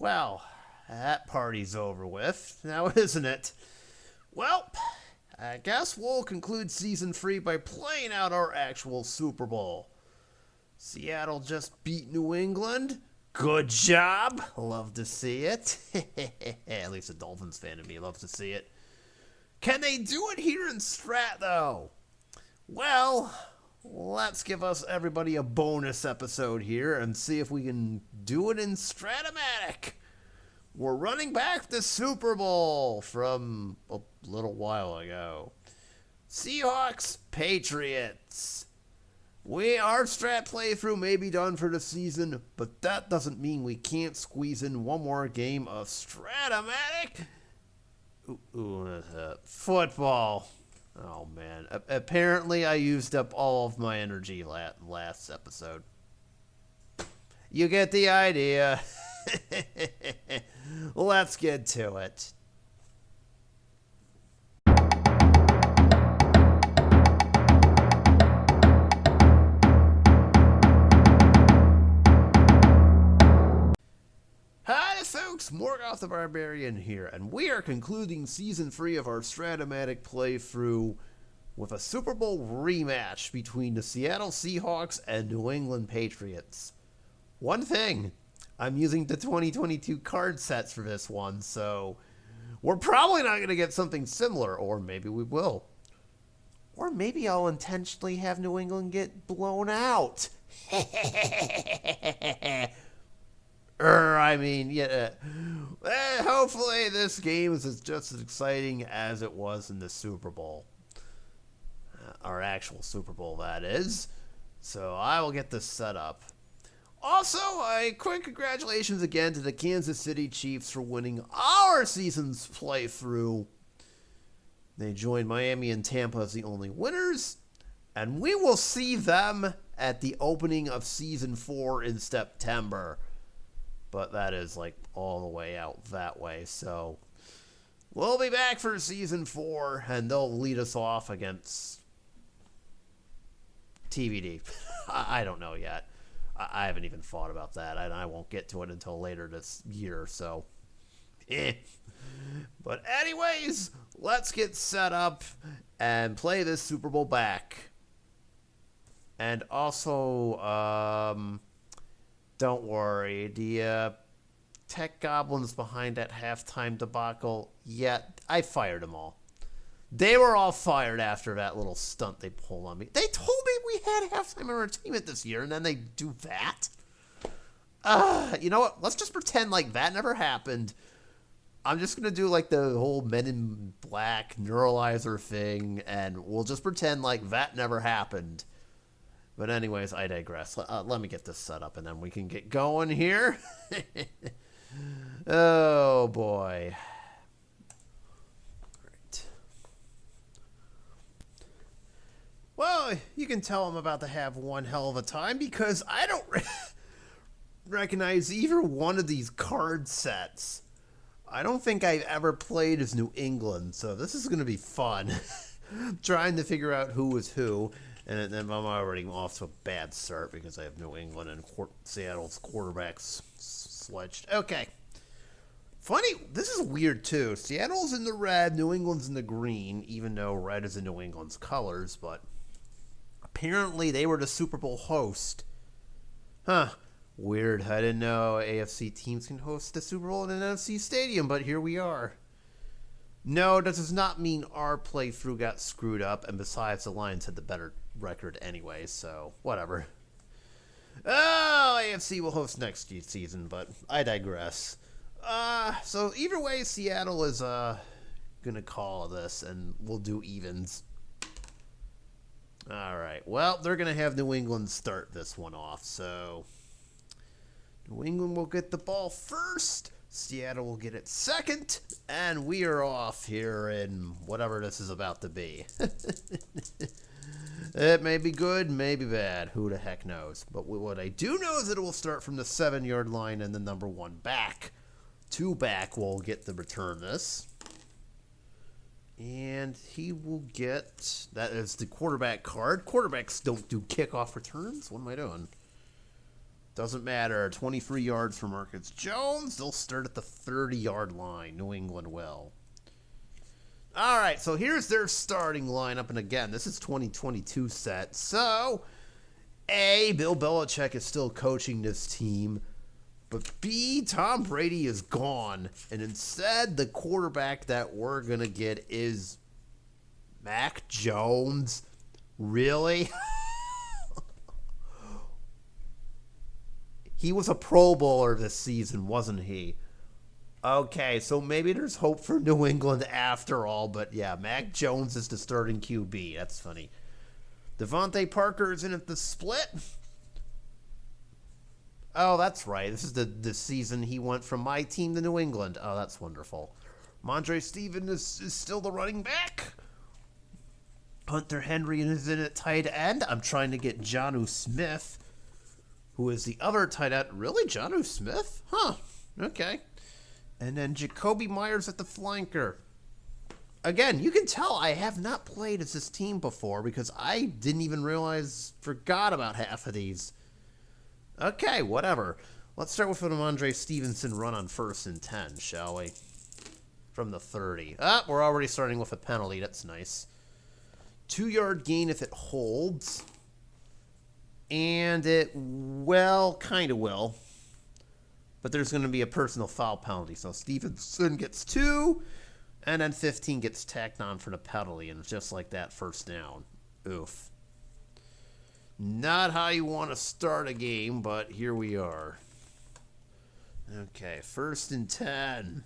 Well, that party's over with, now isn't it? Well, I guess we'll conclude season 3 by playing out our actual Super Bowl. Seattle just beat New England. Good job. Love to see it. At least a Dolphins fan in me loves to see it. Can they do it here in Strat, though? Well, let's give us everybody a bonus episode here and see if we can do it in Strat-O-Matic. We're running back the Super Bowl from a little while ago. Seahawks, Patriots. Our Strat playthrough may be done for the season, but that doesn't mean we can't squeeze in one more game of Strat-O-Matic. Football. Oh, man. Apparently, I used up all of my energy last episode. You get the idea. Let's get to it. Hi folks, Morgoth the Barbarian here, and we are concluding Season 3 of our Strat-O-Matic playthrough with a Super Bowl rematch between the Seattle Seahawks and New England Patriots. One thing, I'm using the 2022 card sets for this one, so we're probably not going to get something similar, or maybe we will. Or maybe I'll intentionally have New England get blown out. Hopefully this game is just as exciting as it was in the Super Bowl. Our actual Super Bowl, that is. So I will get this set up. Also, a quick congratulations again to the Kansas City Chiefs for winning our season's playthrough. They joined Miami and Tampa as the only winners, and we will see them at the opening of Season 4 in September. But that is like all the way out that way, so we'll be back for Season 4, and they'll lead us off against TBD. I don't know yet. I haven't even thought about that, and I won't get to it until later this year, so But anyways, let's get set up and play this Super Bowl back. And also, don't worry, the tech goblins behind that halftime debacle, I fired them all. They were all fired after that little stunt they pulled on me. They told me we had halftime entertainment this year, and then they do that? You know what? Let's just pretend like that never happened. I'm just going to do like the whole Men in Black neuralizer thing, and we'll just pretend like that never happened. But anyways, I digress. Let me get this set up, and then we can get going here. Oh, boy. Well, you can tell I'm about to have one hell of a time because I don't recognize either one of these card sets. I don't think I've ever played as New England, so this is going to be fun. Trying to figure out who is who, and then I'm already off to a bad start because I have New England and Seattle's quarterbacks sledged. Okay. Funny, this is weird too. Seattle's in the red, New England's in the green, even though red is in New England's colors, but apparently they were the Super Bowl host. Huh. Weird. I didn't know AFC teams can host the Super Bowl in an NFC stadium, but here we are. No, that does not mean our playthrough got screwed up, and besides, the Lions had the better record anyway, so whatever. Oh, AFC will host next season, but I digress. So either way, Seattle is gonna call this, and we'll do evens. Alright, well, they're going to have New England start this one off, so New England will get the ball first, Seattle will get it second, and we are off here in whatever this is about to be. It may be good, may be bad, who the heck knows. But what I do know is that it will start from the 7-yard line and the number 1 back. 2 back will get the return this. And he will get, that is the quarterback card. Quarterbacks don't do kickoff returns. What am I doing? Doesn't matter. 23 yards for Marcus Jones. They'll start at the 30-yard line. New England will. All right, so here's their starting lineup. And again, this is 2022 set. So, A, Bill Belichick is still coaching this team. But B, Tom Brady is gone. And instead, the quarterback that we're going to get is Mac Jones. Really? He was a Pro Bowler this season, wasn't he? Okay, so maybe there's hope for New England after all. But yeah, Mac Jones is the starting QB. That's funny. Devontae Parker is in at the split. Oh, that's right. This is the season he went from my team to New England. Oh, that's wonderful. Mondre Stevens is still the running back. Hunter Henry is in at tight end. I'm trying to get Jonnu Smith, who is the other tight end. Really? Jonnu Smith? Huh. Okay. And then Jacoby Myers at the flanker. Again, you can tell I have not played as this team before because I didn't even forgot about half of these. Okay, whatever. Let's start with an Ramondre Stevenson run on 1st and 10, shall we? From the 30. Ah, we're already starting with a penalty. That's nice. 2-yard gain if it holds. And it, well, kind of will. But there's going to be a personal foul penalty. So Stevenson gets 2, and then 15 gets tacked on for the penalty. And just like that, 1st down. Oof. Not how you want to start a game, but here we are. Okay, 1st and 10.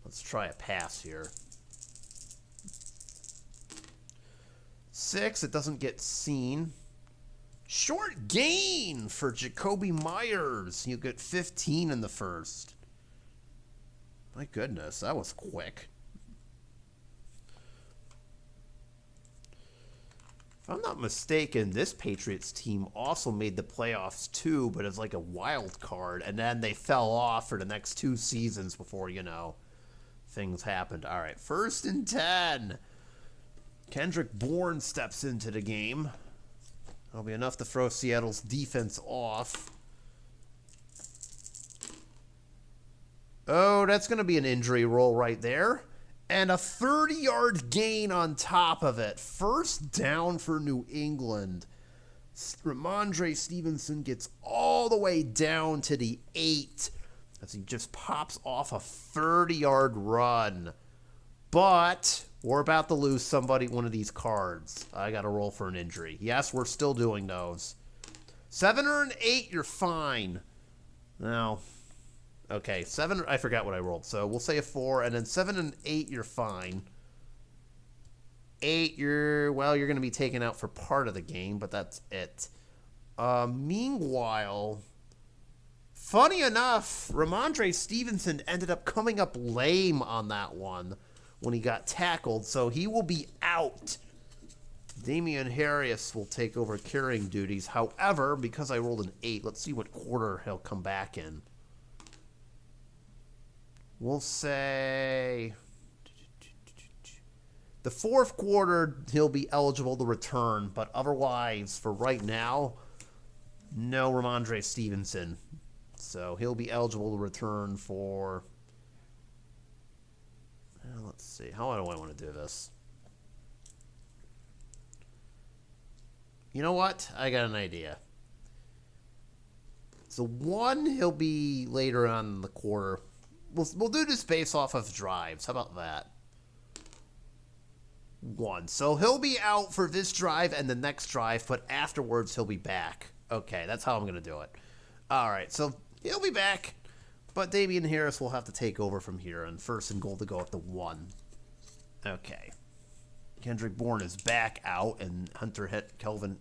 Let's try a pass here. 6, it doesn't get seen. Short gain for Jacoby Myers. You get 15 in the 1st. My goodness, that was quick. If I'm not mistaken, this Patriots team also made the playoffs too, but as like a wild card, and then they fell off for the next 2 seasons before, things happened. All right, 1st and 10. Kendrick Bourne steps into the game. That'll be enough to throw Seattle's defense off. Oh, that's going to be an injury roll right there. And a 30-yard gain on top of it. 1st down for New England. Ramondre Stevenson gets all the way down to the 8 as he just pops off a 30-yard run. But we're about to lose one of these cards. I got to roll for an injury. Yes, we're still doing those. 7 or an 8, you're fine. Now, okay, 7, I forgot what I rolled. So we'll say a 4, and then 7 and 8, you're fine. 8, you're going to be taken out for part of the game, but that's it. Meanwhile, funny enough, Ramondre Stevenson ended up coming up lame on that one when he got tackled, so he will be out. Damian Harris will take over carrying duties. However, because I rolled an 8, let's see what quarter he'll come back in. We'll say the 4th quarter he'll be eligible to return, but otherwise, for right now, no Ramondre Stevenson. So he'll be eligible to return for... let's see. How do I want to do this? You know what? I got an idea. So 1, he'll be later on in the quarter. We'll do this based off of drives. How about that? 1. So he'll be out for this drive and the next drive, but afterwards he'll be back. Okay, that's how I'm going to do it. All right, so he'll be back, but Damian Harris will have to take over from here, and 1st and goal to go at the 1. Okay. Kendrick Bourne is back out, and Hunter hit Kelvin.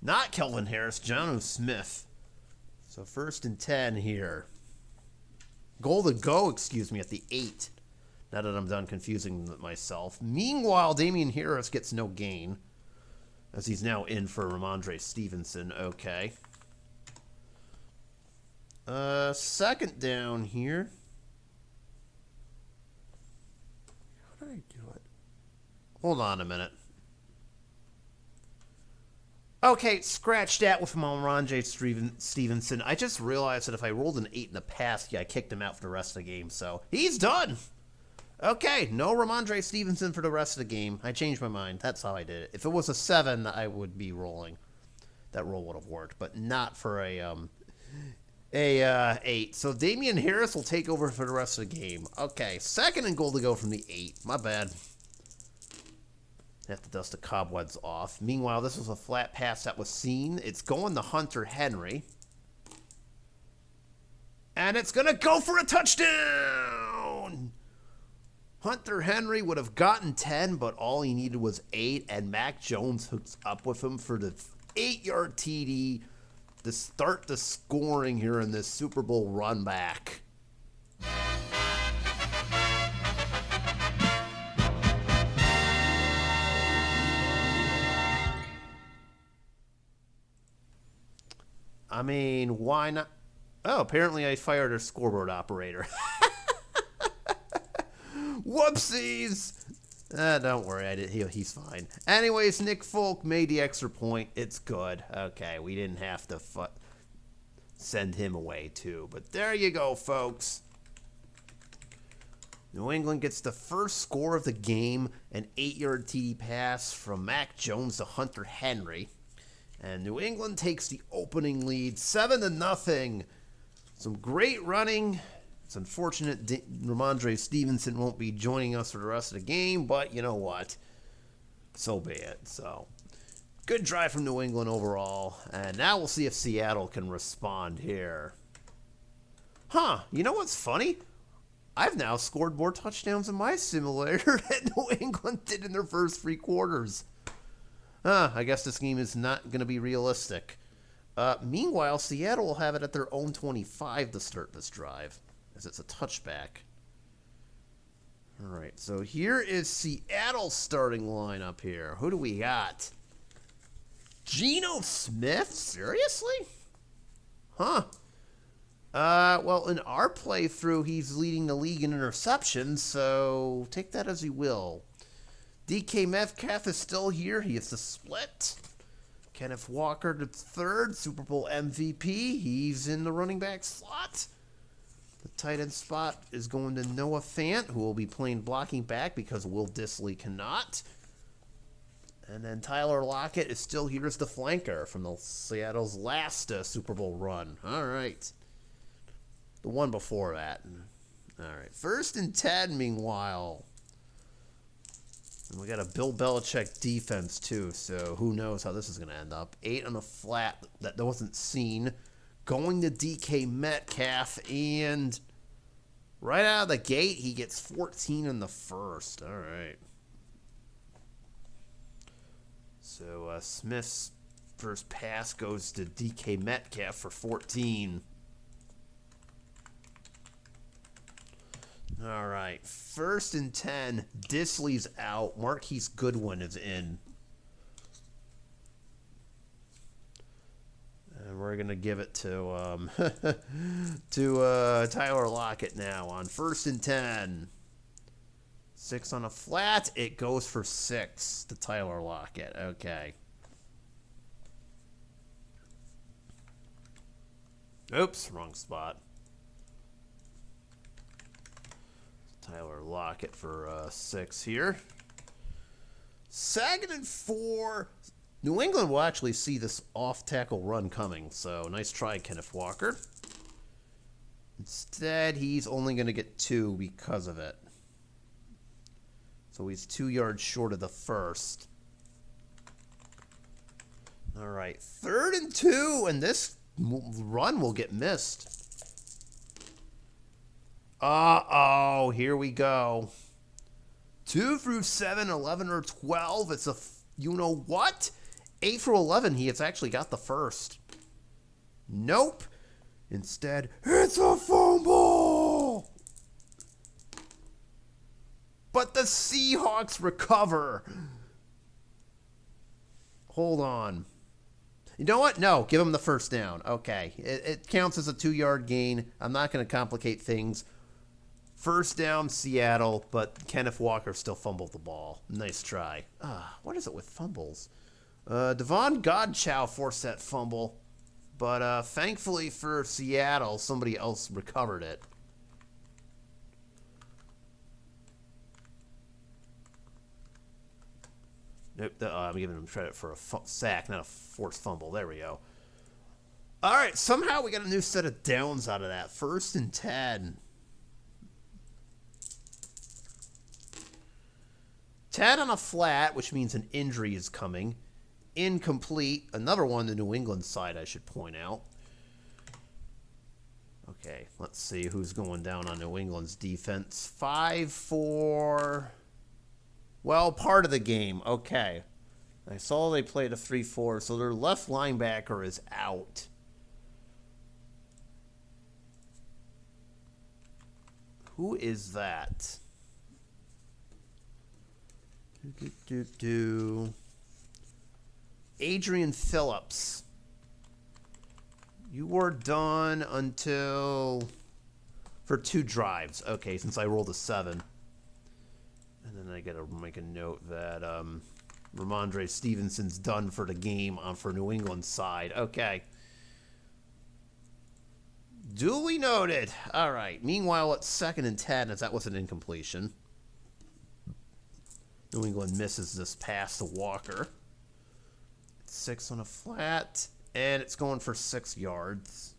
Not Kelvin Harris, Jonnu Smith. So 1st and 10 here. Goal to go, at the 8. Now that I'm done confusing myself. Meanwhile, Damian Harris gets no gain, as he's now in for Ramondre Stevenson. Okay. 2nd down here. How did I do it? Hold on a minute. Okay, scratch that with J. Stevenson. I just realized that if I rolled an 8 in the past, I kicked him out for the rest of the game, so he's done. Okay, no Ramondre Stevenson for the rest of the game. I changed my mind. That's how I did it. If it was a 7, I would be rolling. That roll would have worked, but not for a 8. So Damian Harris will take over for the rest of the game. Okay, 2nd and goal to go from the 8. My bad. Have to dust the cobwebs off. Meanwhile, this was a flat pass that was seen. It's going to Hunter Henry. And it's going to go for a touchdown! Hunter Henry would have gotten 10, but all he needed was 8, and Mac Jones hooks up with him for the 8-yard TD to start the scoring here in this Super Bowl run back. I mean, why not? Oh, apparently I fired a scoreboard operator. Whoopsies! Don't worry, he's fine. Anyways, Nick Folk made the extra point. It's good. Okay, we didn't have to send him away too. But there you go, folks. New England gets the first score of the game, an 8-yard TD pass from Mac Jones to Hunter Henry. And New England takes the opening lead, 7-0. Some great running. It's unfortunate Ramondre Stevenson won't be joining us for the rest of the game, but you know what? So be it. So, good drive from New England overall. And now we'll see if Seattle can respond here. Huh, you know what's funny? I've now scored more touchdowns in my simulator than New England did in their first 3 quarters. I guess this game is not going to be realistic. Meanwhile, Seattle will have it at their own 25 to start this drive, as it's a touchback. All right, so here is Seattle's starting lineup here. Who do we got? Geno Smith? Seriously? Huh. Well, in our playthrough, he's leading the league in interceptions, so take that as you will. DK Metcalf is still here. He is the split. Kenneth Walker, the 3rd Super Bowl MVP. He's in the running back slot. The tight end spot is going to Noah Fant, who will be playing blocking back because Will Dissly cannot. And then Tyler Lockett is still here as the flanker from the Seattle's last Super Bowl run. All right. The one before that. All right. 1st and 10, meanwhile. And we got a Bill Belichick defense, too, so who knows how this is going to end up. 8 on the flat that wasn't seen. Going to DK Metcalf, and right out of the gate, he gets 14 in the first. All right. So Smith's first pass goes to DK Metcalf for 14. All right, 1st and 10. Dissly's out. Marquise Goodwin is in. And we're going to give it to Tyler Lockett now on 1st and 10. 6 on a flat. It goes for 6 to Tyler Lockett. Okay. Oops, wrong spot. Tyler Lockett for 6 here. 2nd and 4. New England will actually see this off-tackle run coming, so nice try, Kenneth Walker. Instead, he's only going to get 2 because of it. So he's 2 yards short of the first. All right, 3rd and 2, and this run will get missed. Uh-oh, here we go. 2 through 7, 11 or 12. It's a, you know what? 8 through 11, he has actually got the first. Nope. Instead, it's a fumble. But the Seahawks recover. Hold on. You know what? No, give him the first down. Okay. It counts as a 2-yard gain. I'm not going to complicate things. First down, Seattle, but Kenneth Walker still fumbled the ball. Nice try. What is it with fumbles? Devon Godchow forced that fumble. But thankfully for Seattle, somebody else recovered it. Nope, I'm giving him credit for a sack, not a forced fumble. There we go. All right, somehow we got a new set of downs out of that. 1st and 10. 10 on a flat, which means an injury is coming. Incomplete. Another one, the New England side, I should point out. Okay, let's see who's going down on New England's defense. 5-4. Well, part of the game. Okay. I saw they played a 3-4, so their left linebacker is out. Who is that? Adrian Phillips. You were done for 2 drives. Okay, since I rolled a 7. And then I got to make a note that Ramondre Stevenson's done for the game for New England's side. Okay. Duly noted. All right. Meanwhile, it's 2nd and 10, as that was an incompletion. New England misses this pass to Walker. 6 on a flat, and it's going for 6 yards.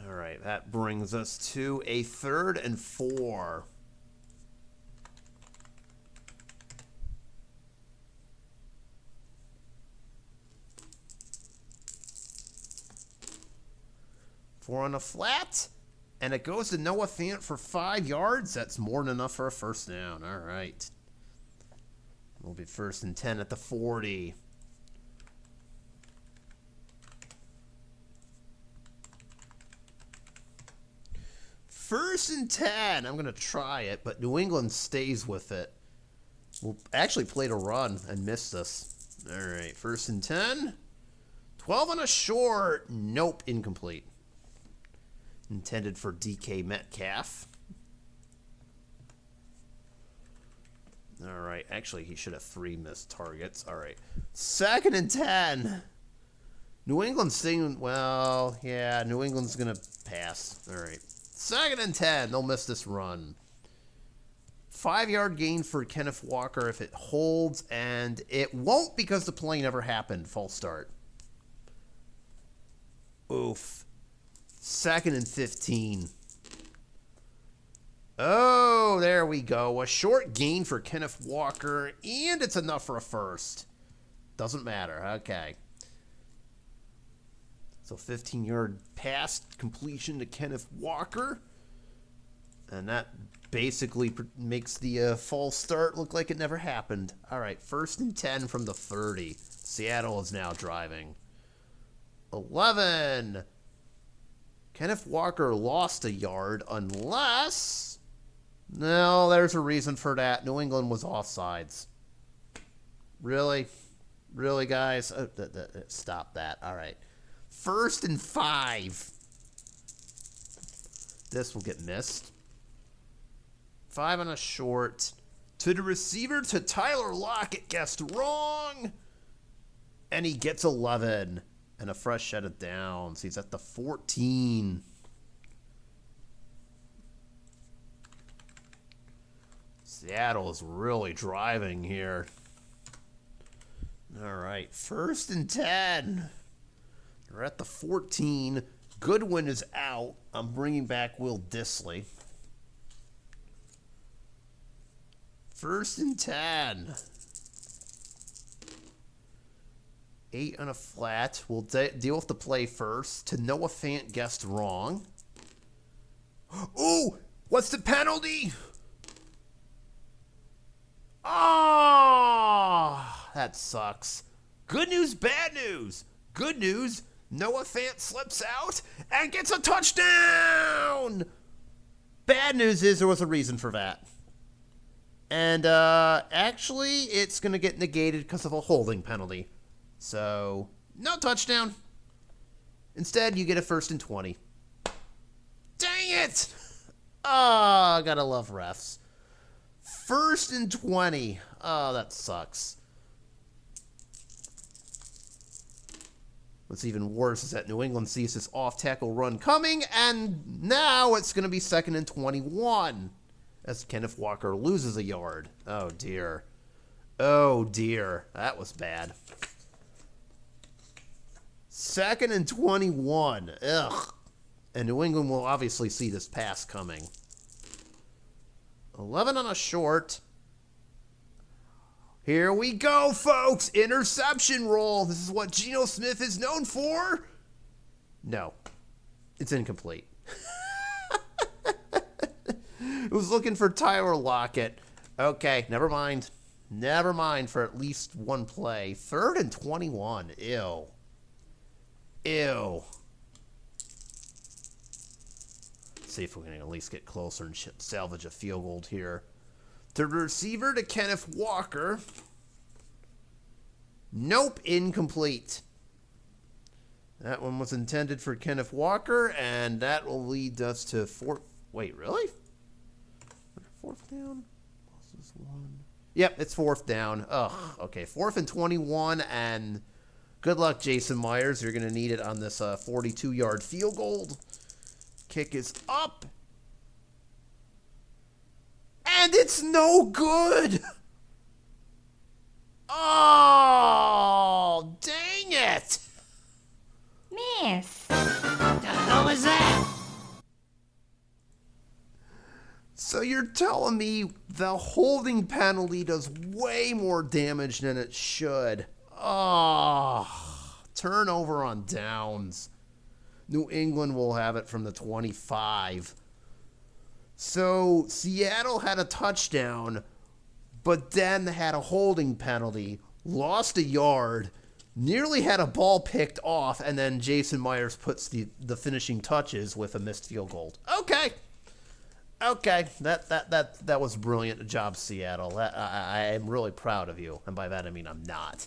All right, that brings us to a 3rd and 4. Four on a flat, and it goes to Noah Fant for 5 yards. That's more than enough for a 1st down. All right. We'll be 1st and 10 at the 40. First and 10. I'm going to try it, but New England stays with it. We'll actually play to run and miss this. All right, 1st and 10. 12 on a short. Nope, incomplete. Intended for DK Metcalf. All right, actually, he should have 3 missed targets. All right, 2nd and 10. New England's saying, well, yeah, New England's going to pass. All right. 2nd and 10. They'll miss this run. 5-yard gain for Kenneth Walker if it holds, and it won't because the play never happened. False start. Oof. 2nd and 15. Oh, there we go. A short gain for Kenneth Walker, and it's enough for a 1st. Doesn't matter. Okay. So 15-yard pass completion to Kenneth Walker. And that basically makes the false start look like it never happened. All right, 1st and 10 from the 30. Seattle is now driving. 11. Kenneth Walker lost a yard unless... No, there's a reason for that. New England was offsides. Really? Really, guys? Oh, stop that. All right. 1st and 5. This will get missed. 5 on a short. To the receiver, to Tyler Lockett. Guessed wrong. And he gets 11. And a fresh set of downs. He's at the 14. Seattle is really driving here. All right. 1st and 10. We're at the 14. Goodwin is out. I'm bringing back Will Dissly. 1st and 10. 8 on a flat. We'll deal with the play first. To Noah Fant, guessed wrong. Ooh! What's the penalty? Oh! That sucks. Good news, bad news. Good news, Noah Fant slips out and gets a touchdown! Bad news is there was a reason for that. And actually, it's going to get negated because of a holding penalty. So, no touchdown. Instead, you get a 1st and 20. Dang it! Oh, gotta love refs. 1st and 20. Oh, that sucks. What's even worse is that New England sees this off-tackle run coming, and now it's going to be 2nd and 21 as Kenneth Walker loses a yard. Oh, dear. Oh, dear. That was bad. 2nd and 21. Ugh. And New England will obviously see this pass coming. 11 on a short. Here we go, folks. Interception roll. This is what Geno Smith is known for. No. It's incomplete. It was looking for Tyler Lockett. Okay, never mind. Never mind for at least one play. 3rd and 21. Ew. Ew. See if we can at least get closer and salvage a field goal here. The receiver to Kenneth Walker. Nope, incomplete. That one was intended for Kenneth Walker, and that will lead us to Wait, really? 4th down? This is 1. Yep, it's 4th down. Ugh, okay, 4th and 21, and good luck, Jason Myers. You're going to need it on this 42-yard field goal. Kick is up. And it's no good. Oh, dang it. Miss. What the hell is that? So you're telling me the holding penalty does way more damage than it should. Oh, turnover on downs. New England will have it from the 25. So Seattle had a touchdown, but then had a holding penalty, lost a yard, nearly had a ball picked off, and then Jason Myers puts the finishing touches with a missed field goal. Okay. Okay, that was brilliant. Good job, Seattle. I am really proud of you, and by that I mean I'm not.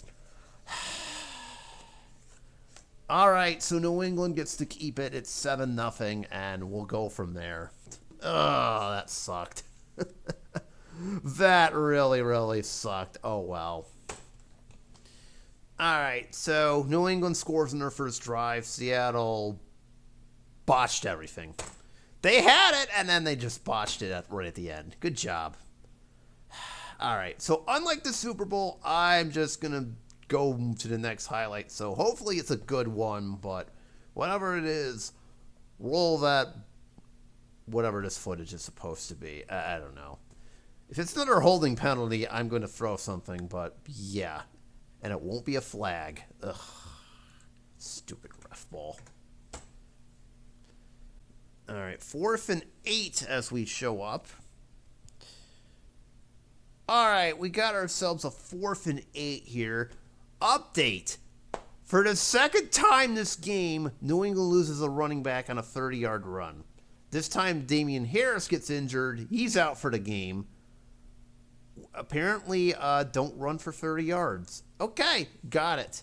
All right, so New England gets to keep it. It's 7-0, and we'll go from there. Oh, that sucked. That really, really sucked. Oh, well. All right, so New England scores in their first drive. Seattle botched everything. They had it, and then they just botched it right at the end. Good job. All right, so unlike the Super Bowl, I'm just going to go to the next highlight. So hopefully it's a good one, but whatever it is, roll that, whatever this footage is supposed to be. I don't know. If it's not a holding penalty, I'm going to throw something, but yeah. And it won't be a flag. Ugh. Stupid ref ball. All right, 4th and 8 as we show up. All right, we got ourselves a 4th and 8 here. Update. For the second time this game, New England loses a running back on a 30-yard run. This time, Damian Harris gets injured. He's out for the game. Apparently, don't run for 30 yards. Okay, got it.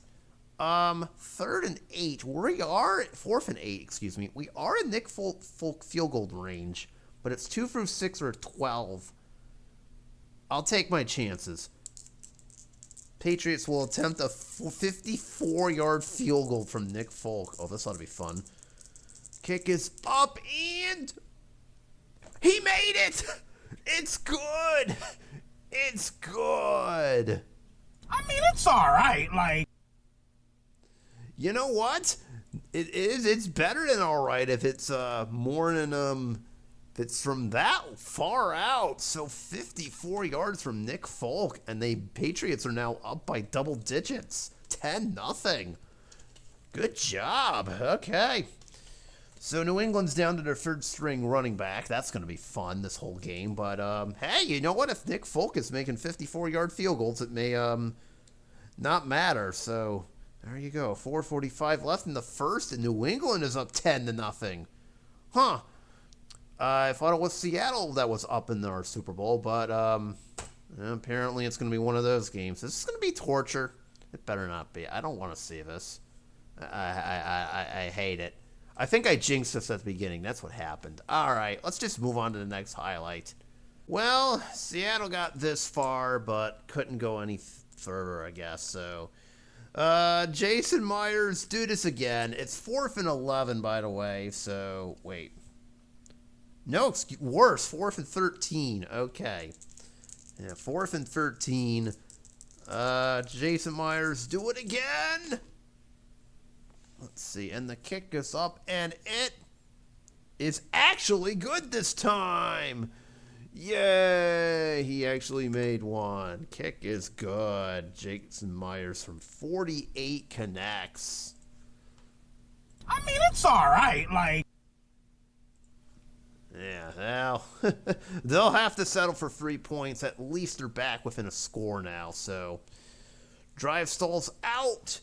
3rd and 8. We are 4th and 8. Excuse me. We are in Nick Folk field goal range, but it's 2 through 6 or 12. I'll take my chances. Patriots will attempt a 54-yard field goal from Nick Folk. Oh, this ought to be fun. Kick is up, and he made it! It's good! It's good! I mean, it's all right. Like, you know what? It is. It's better than all right if it's more than if it's from that far out. So 54 yards from Nick Folk, and the Patriots are now up by double digits, 10-0. Good job. Okay. So New England's down to their 3rd string running back. That's going to be fun this whole game. But hey, you know what? If Nick Folk is making 54-yard field goals, it may not matter. So there you go. 4:45 left in the first, and New England is up 10-0. Huh. I thought it was Seattle that was up in our Super Bowl, but apparently it's going to be one of those games. This is going to be torture. It better not be. I don't want to see this. I hate it. I think I jinxed this at the beginning. That's what happened. All right, let's just move on to the next highlight. Well, Seattle got this far, but couldn't go any further, I guess. So, Jason Myers, do this again. It's 4th and 11, by the way. So, wait. No, worse. 4th and 13. Okay. Yeah, 4th and 13. Jason Myers, do it again. Let's see. And the kick is up, and it is actually good this time. Yay! He actually made one. Kick is good. Jason Myers from 48 connects. I mean, it's alright, like. Yeah, well, they'll have to settle for 3 points. At least they're back within a score now, so. Drive stalls out.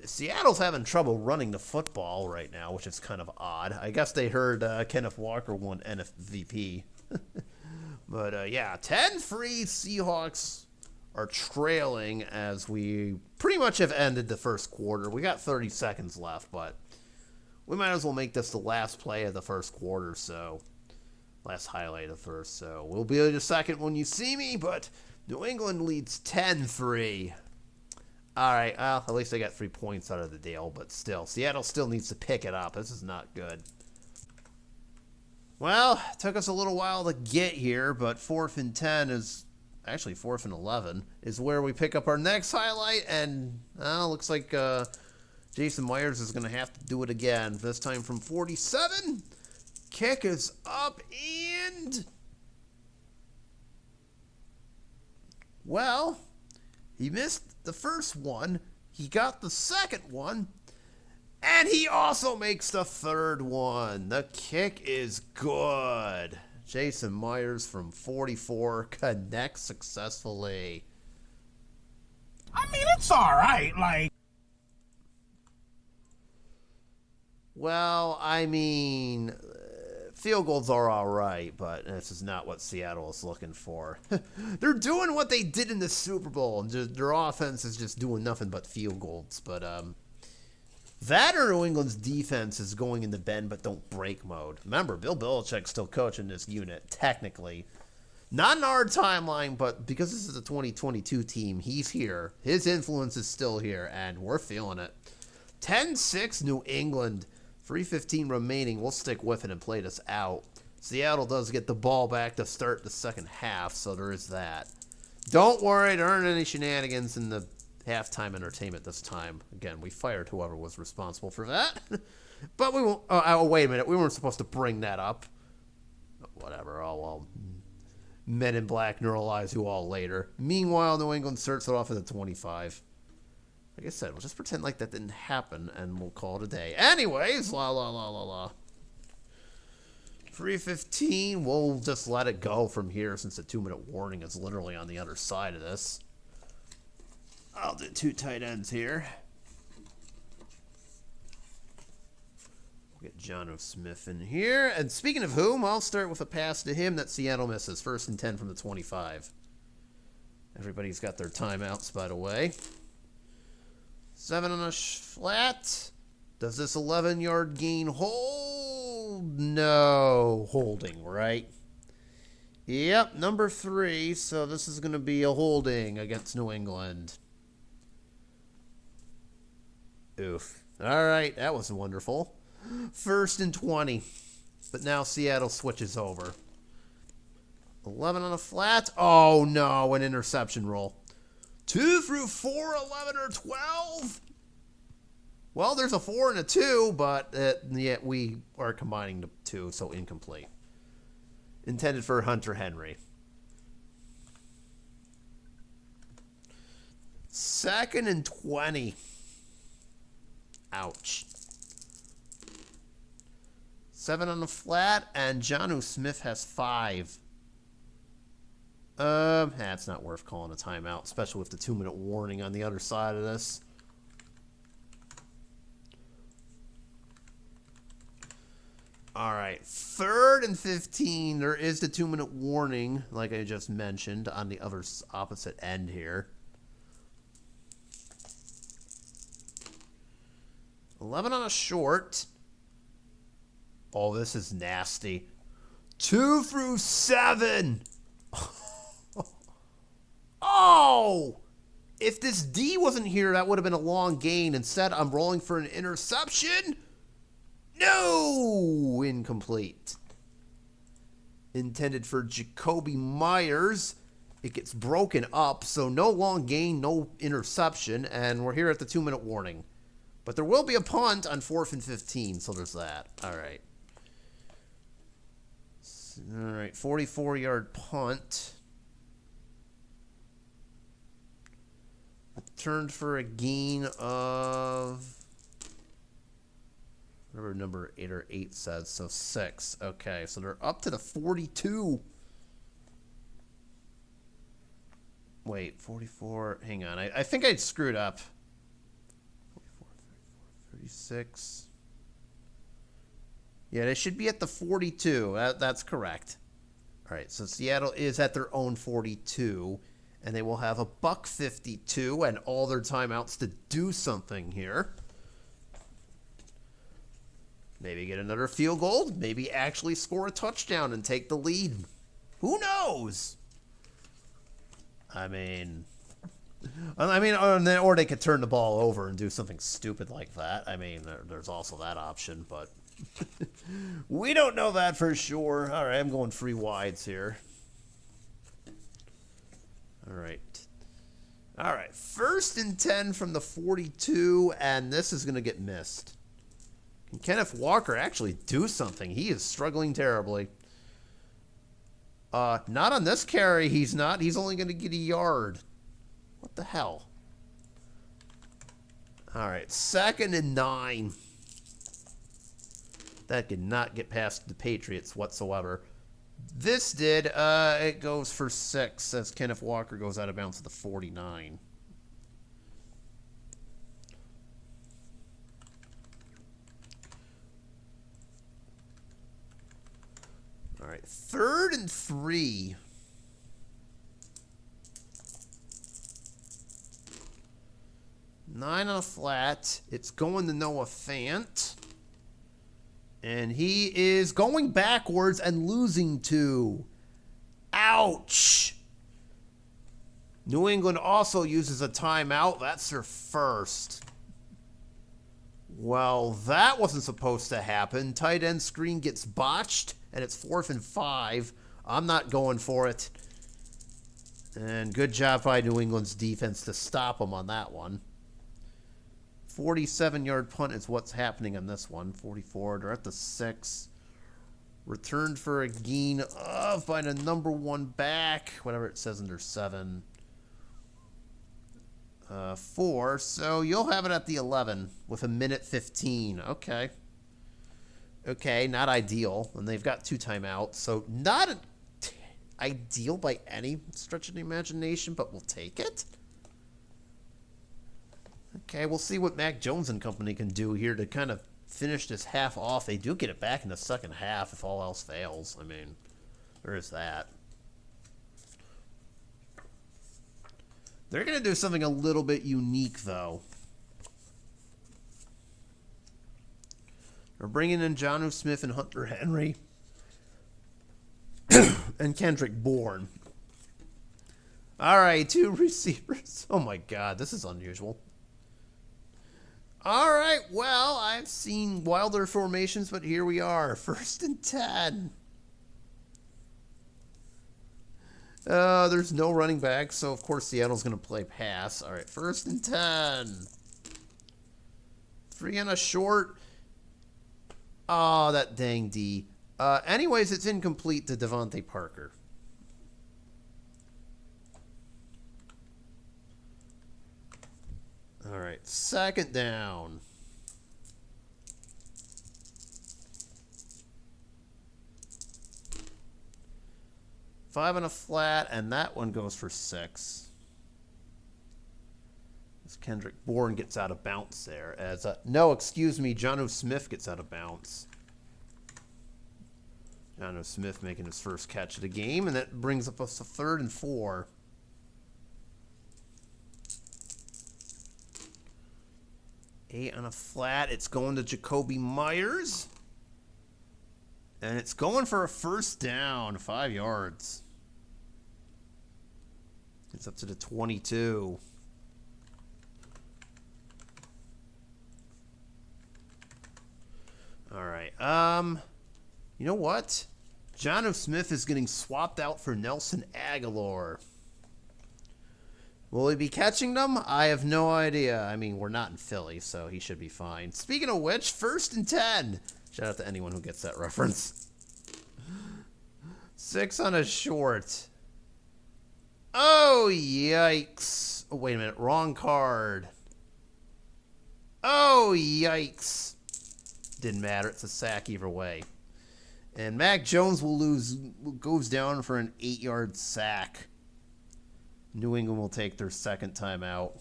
Seattle's having trouble running the football right now, which is kind of odd. I guess they heard Kenneth Walker won NFVP. But, yeah, 10-3 Seahawks are trailing as we pretty much have ended the first quarter. We got 30 seconds left, but we might as well make this the last play of the first quarter, so last highlight of the first. So we'll be in a second when you see me, but New England leads 10-3. All right, well, at least they got 3 points out of the deal, but still, Seattle still needs to pick it up. This is not good. Well, it took us a little while to get here, but 4th and 10 is actually 4th and 11 is where we pick up our next highlight, and looks like Jason Myers is going to have to do it again, this time from 47. Kick is up, and well, he missed the first one. He got the second one. And he also makes the third one. The kick is good. Jason Myers from 44 connects successfully. I mean, it's alright, like. Well, I mean, field goals are all right, but this is not what Seattle is looking for. They're doing what they did in the Super Bowl. Their offense is just doing nothing but field goals. But that or New England's defense is going into bend but don't break mode. Remember, Bill Belichick's still coaching this unit, technically. Not in our timeline, but because this is a 2022 team, he's here. His influence is still here, and we're feeling it. 10-6 New England. 3:15 remaining. We'll stick with it and play this out. Seattle does get the ball back to start the second half, so there is that. Don't worry, there aren't any shenanigans in the halftime entertainment this time. Again, we fired whoever was responsible for that. But we won't. Oh, wait a minute. We weren't supposed to bring that up. Whatever. Oh, well. Men in Black neuralize you all later. Meanwhile, New England starts it off at the 25. Like I said, we'll just pretend like that didn't happen, and we'll call it a day. Anyways, 3:15, we'll just let it go from here since the 2-minute warning is literally on the other side of this. I'll do 2 tight ends here. We'll get Jonnu Smith in here. And speaking of whom, I'll start with a pass to him that Seattle misses. 1st and 10 from the 25. Everybody's got their timeouts, by the way. 7 on a flat. Does this 11-yard gain hold? No. Holding, right? Yep, number 3. So this is going to be a holding against New England. Oof. All right, that was wonderful. 1st and 20. But now Seattle switches over. 11 on a flat. Oh, no, an interception roll. 2 through 4, 11 or 12. Well, there's a 4 and a 2, but yet we are combining the 2, so incomplete. Intended for Hunter Henry. 2nd and 20. Ouch. 7 on the flat, and Jonnu Smith has 5. It's not worth calling a timeout, especially with the 2-minute warning on the other side of this. All right, 3rd and 15. There is the 2-minute warning, like I just mentioned, on the other opposite end here. 11 on a short. Oh, this is nasty. 2 through 7. Oh! If this D wasn't here, that would have been a long gain. Instead, I'm rolling for an interception. No! Incomplete. Intended for Jacoby Myers. It gets broken up, so no long gain, no interception, and we're here at the 2-minute warning. But there will be a punt on 4th and 15, so there's that. All right. All right, 44-yard punt. Returned for a gain of whatever number 8 or 8 says, so 6. Okay, so they're up to the 42. Wait, 44. Hang on. I think I screwed up. 44, 34, 36. Yeah, they should be at the 42. That's correct. All right, so Seattle is at their own 42, and they will have a $1.52 and all their timeouts to do something here. Maybe get another field goal. Maybe actually score a touchdown and take the lead. Who knows? I mean, or they could turn the ball over and do something stupid like that. I mean, there's also that option, but we don't know that for sure. All right, I'm going 3 wides here. All right. All right, 1st and 10 from the 42, and this is going to get missed. Can Kenneth Walker actually do something? He is struggling terribly. Not on this carry, he's not. He's only going to get a yard. What the hell? All right, 2nd and 9. That did not get past the Patriots whatsoever. This did. It goes for 6 as Kenneth Walker goes out of bounds to the 49. All right, 3rd and 3. Nine on a flat. It's going to Noah Fant. And he is going backwards and losing 2. Ouch. New England also uses a timeout. That's their first. Well, that wasn't supposed to happen. Tight end screen gets botched, and it's 4th and 5. I'm not going for it. And good job by New England's defense to stop them on that one. 47-yard punt is what's happening on this one. 44, they're at the 6. Returned for a gain of by the number 1 back, whatever it says under 7. 4, so you'll have it at the 11 with a minute 15. Okay. Okay, not ideal. And they've got 2 timeouts, so not ideal by any stretch of the imagination, but we'll take it. Okay, we'll see what Mac Jones and company can do here to kind of finish this half off. They do get it back in the second half if all else fails. I mean, there is that. They're going to do something a little bit unique, though. They're bringing in Jonnu Smith and Hunter Henry and Kendrick Bourne. All right, 2 receivers. Oh, my God, this is unusual. All right, well, I've seen wilder formations, but here we are. 1st and 10. There's no running back, so of course Seattle's going to play pass. All right, 1st and 10. 3 on a short. Oh, that dang D. Anyways, it's incomplete to Devontae Parker. All right, 2nd down. Five on a flat, and that one goes for 6. As Kendrick Bourne gets out of bounds there. No, excuse me, Jonnu Smith gets out of bounds. Jonnu Smith making his first catch of the game, and that brings up us to 3rd and 4. Eight on a flat. It's going to Jacoby Myers. And it's going for a first down, 5 yards. It's up to the 22. All right. You know what? Jonnu Smith is getting swapped out for Nelson Aguilar. Will he be catching them? I have no idea. I mean, we're not in Philly, so he should be fine. Speaking of which, 1st and 10. Shout out to anyone who gets that reference. 6 on a short. Oh, yikes. Oh, wait a minute. Wrong card. Oh, yikes. Didn't matter. It's a sack either way. And Mac Jones goes down for an 8-yard sack. New England will take their second timeout.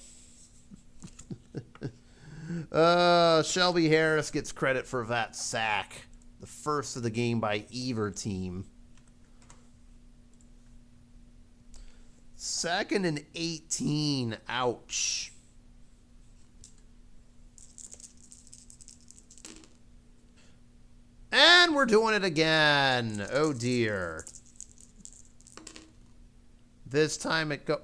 Shelby Harris gets credit for that sack. The first of the game by either team. 2nd and 18. Ouch. And we're doing it again. Oh, dear. This time it go...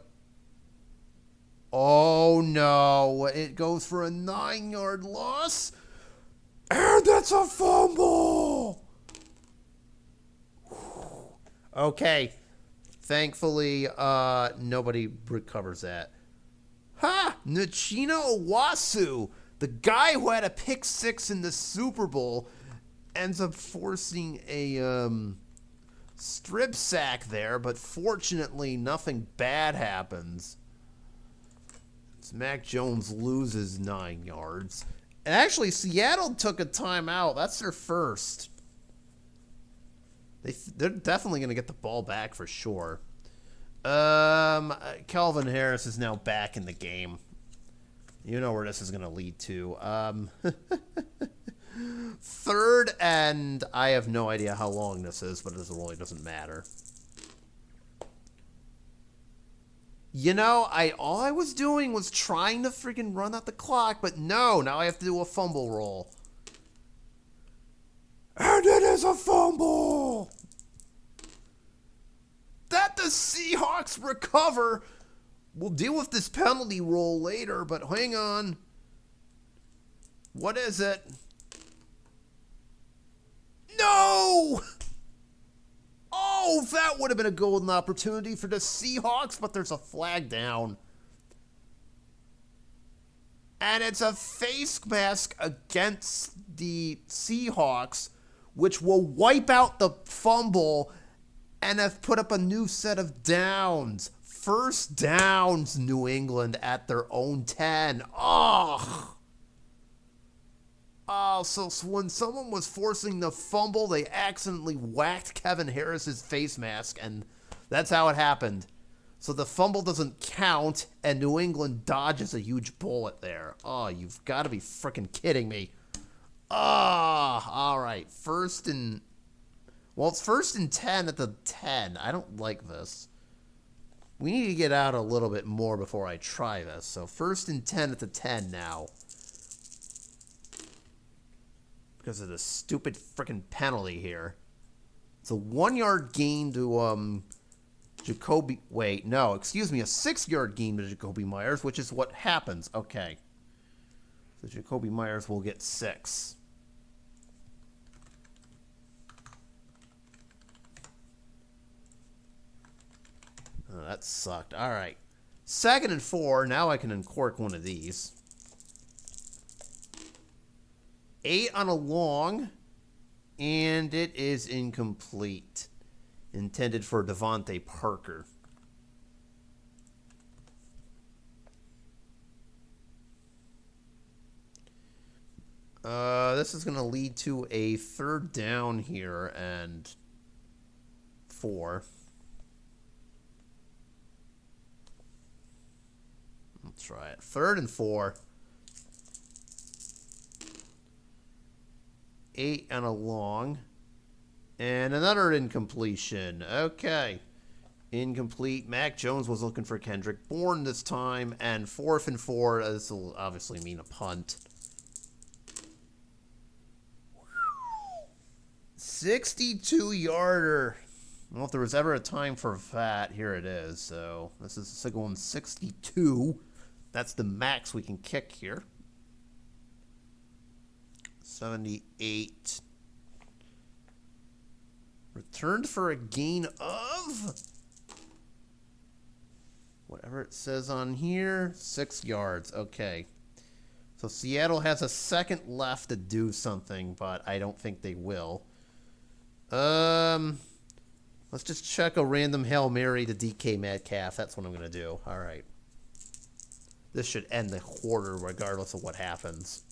Oh, no. It goes for a 9-yard loss. And that's a fumble. Okay. Thankfully, nobody recovers that. Ha! Nachina Owasu, the guy who had a pick 6 in the Super Bowl, ends up forcing a strip sack there, but fortunately nothing bad happens. So Mac Jones loses 9 yards. And actually, Seattle took a timeout. That's their first. They're definitely going to get the ball back for sure. Calvin Harris is now back in the game. You know where this is going to lead to. 3rd, and I have no idea how long this is, but it really doesn't matter. You know, all I was doing was trying to freaking run out the clock, but no, now I have to do a fumble roll. And it is a fumble! That the Seahawks recover. We'll deal with this penalty roll later, but hang on. What is it? No! Oh, that would have been a golden opportunity for the Seahawks, but there's a flag down. And it's a face mask against the Seahawks, which will wipe out the fumble and have put up a new set of downs. First downs, New England at their own 10. Oh, so when someone was forcing the fumble, they accidentally whacked Kevin Harris's face mask, and that's how it happened. So the fumble doesn't count, and New England dodges a huge bullet there. Oh, you've got to be freaking kidding me. All right. It's 1st and 10 at the 10. I don't like this. We need to get out a little bit more before I try this. So 1st and 10 at the 10 now. Because of the stupid freaking penalty here. It's a 1-yard gain to Jacoby. Wait, no, excuse me, a 6-yard gain to Jacoby Myers, which is what happens. Okay. So Jacoby Myers will get 6. Oh, that sucked. All right. 2nd and 4. Now I can uncork one of these. 8 on a long, and it is incomplete. Intended for Devontae Parker. This is going to lead to a 3rd down here and 4. Let's try it. 3rd and 4. 8 and a long. And another incompletion. Okay. Incomplete. Mac Jones was looking for Kendrick Bourne this time. And 4th and 4. This will obviously mean a punt. 62-yarder. Well, if there was ever a time for that, here it is. So this is the second one, 62. That's the max we can kick here. 78. Returned for a gain of, whatever it says on here, 6 yards. Okay. So Seattle has a second left to do something, but I don't think they will. Let's just check a random Hail Mary to DK Metcalf. That's what I'm going to do. All right. This should end the quarter regardless of what happens.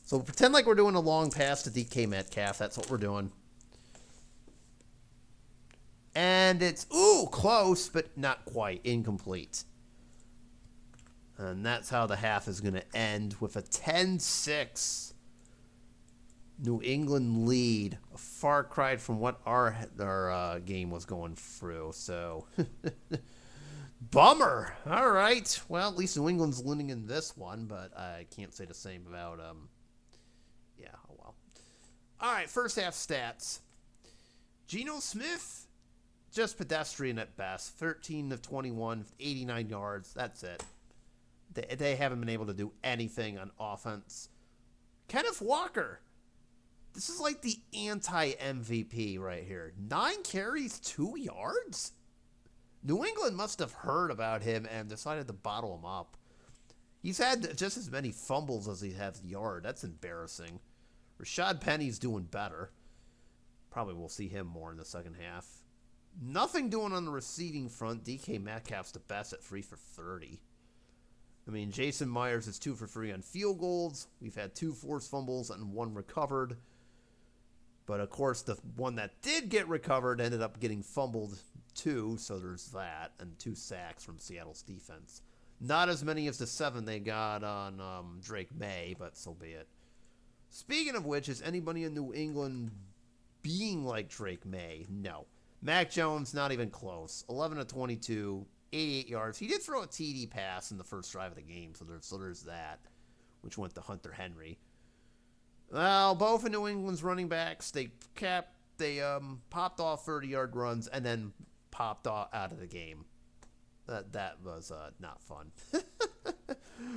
So pretend like we're doing a long pass to DK Metcalf. That's what we're doing. And it's, ooh, close, but not quite. Incomplete. And that's how the half is going to end with a 10-6 New England lead. A far cry from what our game was going through. So, bummer. All right. Well, at least New England's winning in this one, but I can't say the same about, yeah, oh well. All right, first half stats. Geno Smith, just pedestrian at best. 13 of 21, 89 yards. That's it. They haven't been able to do anything on offense. Kenneth Walker. This is like the anti-MVP right here. 9 carries, 2 yards? New England must have heard about him and decided to bottle him up. He's had just as many fumbles as he has yards. That's embarrassing. Rashad Penny's doing better. Probably we'll see him more in the second half. Nothing doing on the receiving front. DK Metcalf's the best at 3 for 30. I mean, Jason Myers is 2 for 3 on field goals. We've had 2 forced fumbles and 1 recovered. But, of course, the one that did get recovered ended up getting fumbled, too. So there's that. And 2 sacks from Seattle's defense. Not as many as the 7 they got on Drake May, but so be it. Speaking of which, is anybody in New England being like Drake May? No. Mac Jones, not even close. 11 of 22. 88 yards. He did throw a TD pass in the first drive of the game, so there's that, which went to Hunter Henry. Well, both of New England's running backs, they popped off 30-yard runs and then popped off out of the game. That was not fun.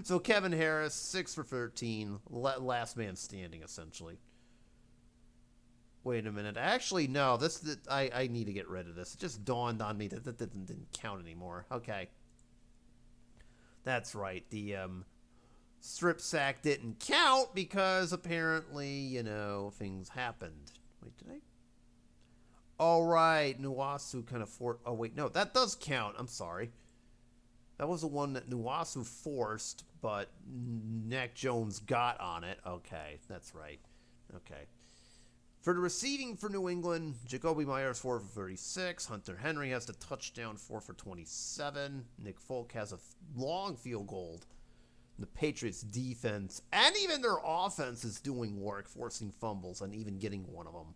So Kevin Harris, 6 for 13, last man standing essentially. Wait a minute. Actually, no. I need to get rid of this. It just dawned on me that didn't count anymore. Okay. That's right. The strip sack didn't count because apparently, things happened. Wait, did I? All right. Nuwasu kind of oh, wait. No, that does count. I'm sorry. That was the one that Nuwasu forced, but Mac Jones got on it. Okay. That's right. Okay. For the receiving for New England, Jacoby Myers 4 for 36. Hunter Henry has the touchdown 4 for 27. Nick Folk has a long field goal. The Patriots defense and even their offense is doing work, forcing fumbles and even getting one of them.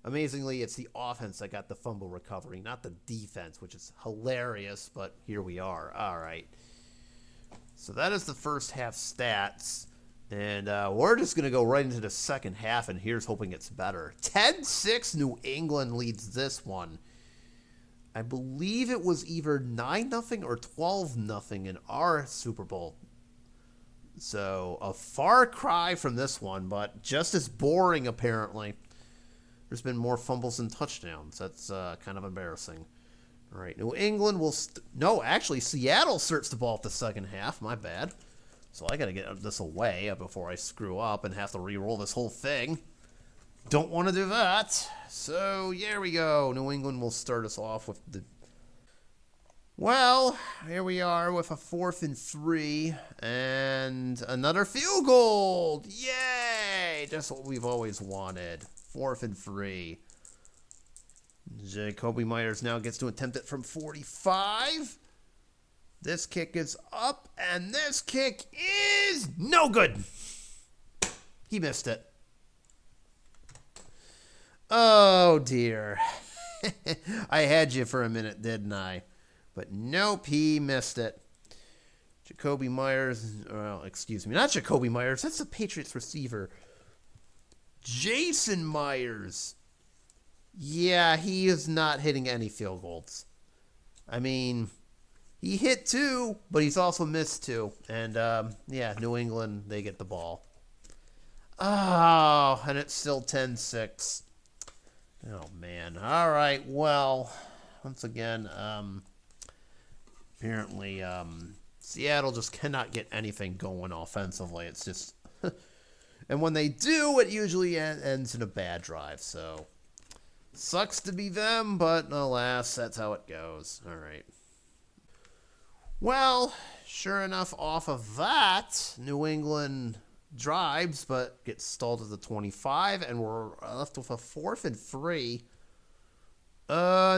Amazingly, it's the offense that got the fumble recovery, not the defense, which is hilarious, but here we are. All right. So that is the first half stats. And we're just going to go right into the second half, and here's hoping it's better. 10-6 New England leads this one. I believe it was either 9-0 or 12-0 in our Super Bowl. So a far cry from this one, but just as boring apparently. There's been more fumbles than touchdowns. That's kind of embarrassing. All right, New England will... No, actually, Seattle starts the ball at the second half. My bad. So I got to get this away before I screw up and have to re-roll this whole thing. Don't want to do that. So, here we go. New England will start us off with the... Well, here we are with a 4th and 3 and another field goal. Yay! Just what we've always wanted. 4th and 3. Jacoby Myers now gets to attempt it from 45. This kick is up, and this kick is no good. He missed it. Oh, dear. I had you for a minute, didn't I? But nope, he missed it. Jacoby Myers, well, excuse me, not Jacoby Myers. That's the Patriots receiver. Jason Myers. Yeah, he is not hitting any field goals. I mean, he hit 2, but he's also missed 2. And, yeah, New England, they get the ball. Oh, and it's still 10-6. Oh, man. All right, well, once again, apparently, Seattle just cannot get anything going offensively. It's just... and when they do, it usually ends in a bad drive, so... Sucks to be them, but alas, that's how it goes. All right. Well, sure enough, off of that, New England drives, but gets stalled at the 25, and we're left with a 4th and 3.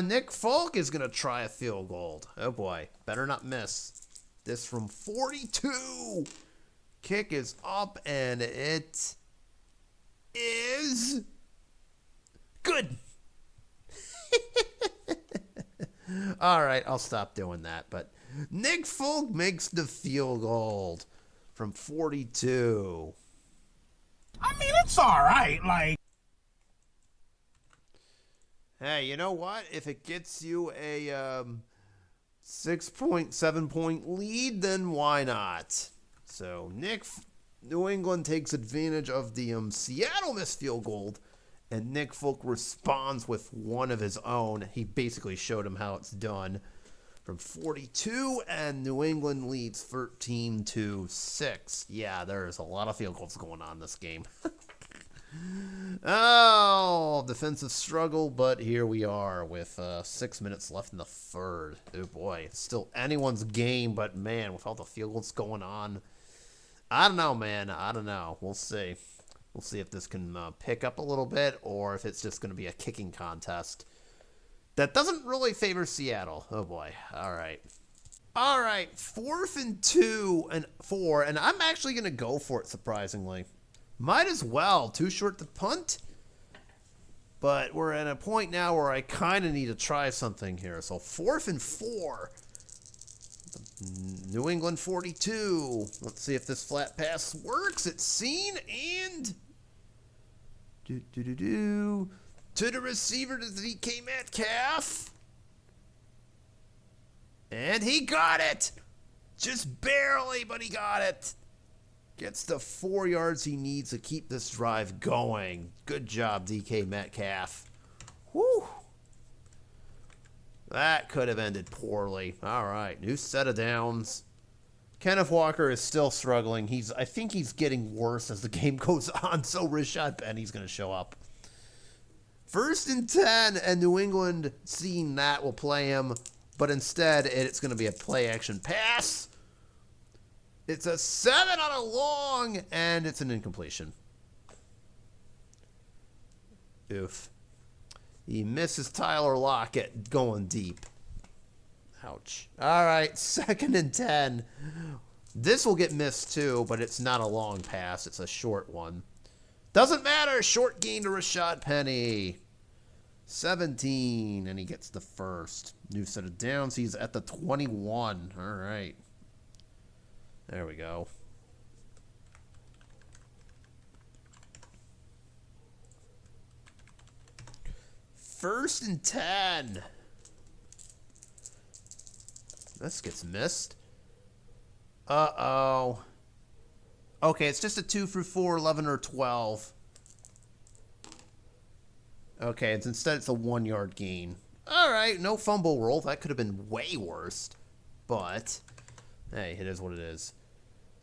Nick Folk is going to try a field goal. Oh boy, better not miss. This from 42. Kick is up, and it is good. All right, I'll stop doing that, but Nick Folk makes the field goal from 42. I mean, it's all right. Like, hey, you know what? If it gets you a 6.7-point lead, then why not? So New England takes advantage of the Seattle missed field goal, and Nick Folk responds with one of his own. He basically showed him how it's done. From 42, and New England leads 13-6. Yeah, there's a lot of field goals going on this game. Oh, defensive struggle, but here we are with 6 minutes left in the third. Oh boy, it's still anyone's game, but man, with all the field goals going on, I don't know, man. I don't know. We'll see. We'll see if this can pick up a little bit, or if it's just going to be a kicking contest. That doesn't really favor Seattle. Oh, boy. All right. All right. 4th and 2 and 4. And I'm actually going to go for it, surprisingly. Might as well. Too short to punt. But we're at a point now where I kind of need to try something here. So 4th and 4. New England 42. Let's see if this flat pass works. It's seen and... to the receiver, to DK Metcalf. And he got it. Just barely, but he got it. Gets the 4 yards he needs to keep this drive going. Good job, DK Metcalf. Whew. That could have ended poorly. All right, new set of downs. Kenneth Walker is still struggling. I think he's getting worse as the game goes on, so Rashad Penny's going to show up. 1st and 10, and New England, seeing that, will play him. But instead, it's going to be a play-action pass. It's a 7 on a long, and it's an incompletion. Oof. He misses Tyler Lockett going deep. Ouch. All right, 2nd and 10. This will get missed too, but it's not a long pass. It's a short one. Doesn't matter. Short gain to Rashad Penny. 17, and he gets the first. New set of downs. He's at the 21. All right. There we go. First and 10. This gets missed. Uh-oh. Okay, it's just a 2 through 4, 11 or 12. Okay, instead it's a 1 yard gain. All right, no fumble roll. That could have been way worse. But, hey, it is what it is.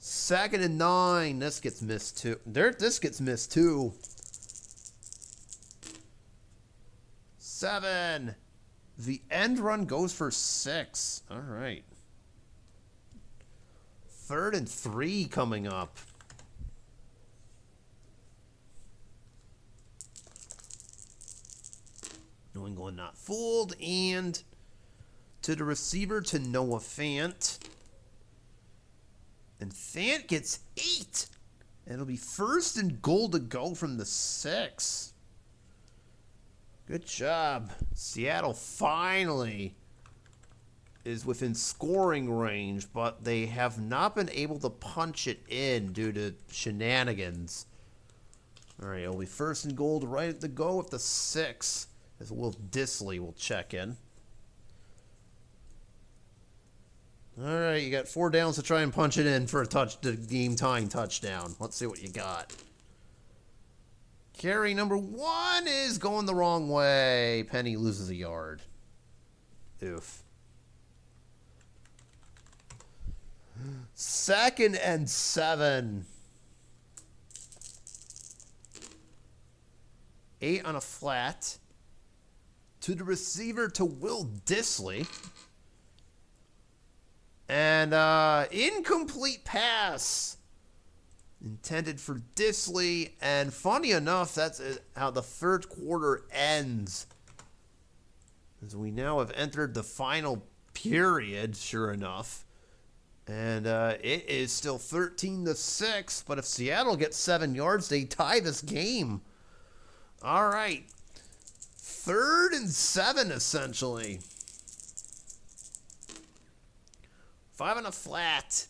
2nd and 9. This gets missed too. This gets missed too. 7. The end run goes for 6. All right. 3rd and 3 coming up. New England not fooled. And to the receiver, to Noah Fant. And Fant gets 8. And it'll be 1st and goal to go from the 6. Good job. Seattle finally is within scoring range, but they have not been able to punch it in due to shenanigans. All right, it'll be first and goal right at the go with the 6. As Will Dissly will check in. All right, you got 4 downs to try and punch it in for the game-tying touchdown. Let's see what you got. Carry number 1 is going the wrong way. Penny loses a yard. Oof. 2nd and 7. 8 on a flat. To the receiver to Will Dissly. And incomplete pass. Intended for Dissly. And funny enough, that's how the third quarter ends. As we now have entered the final period, sure enough. And it is still 13-6. But if Seattle gets 7 yards, they tie this game. All right. 3rd and 7, essentially. 5 on a flat.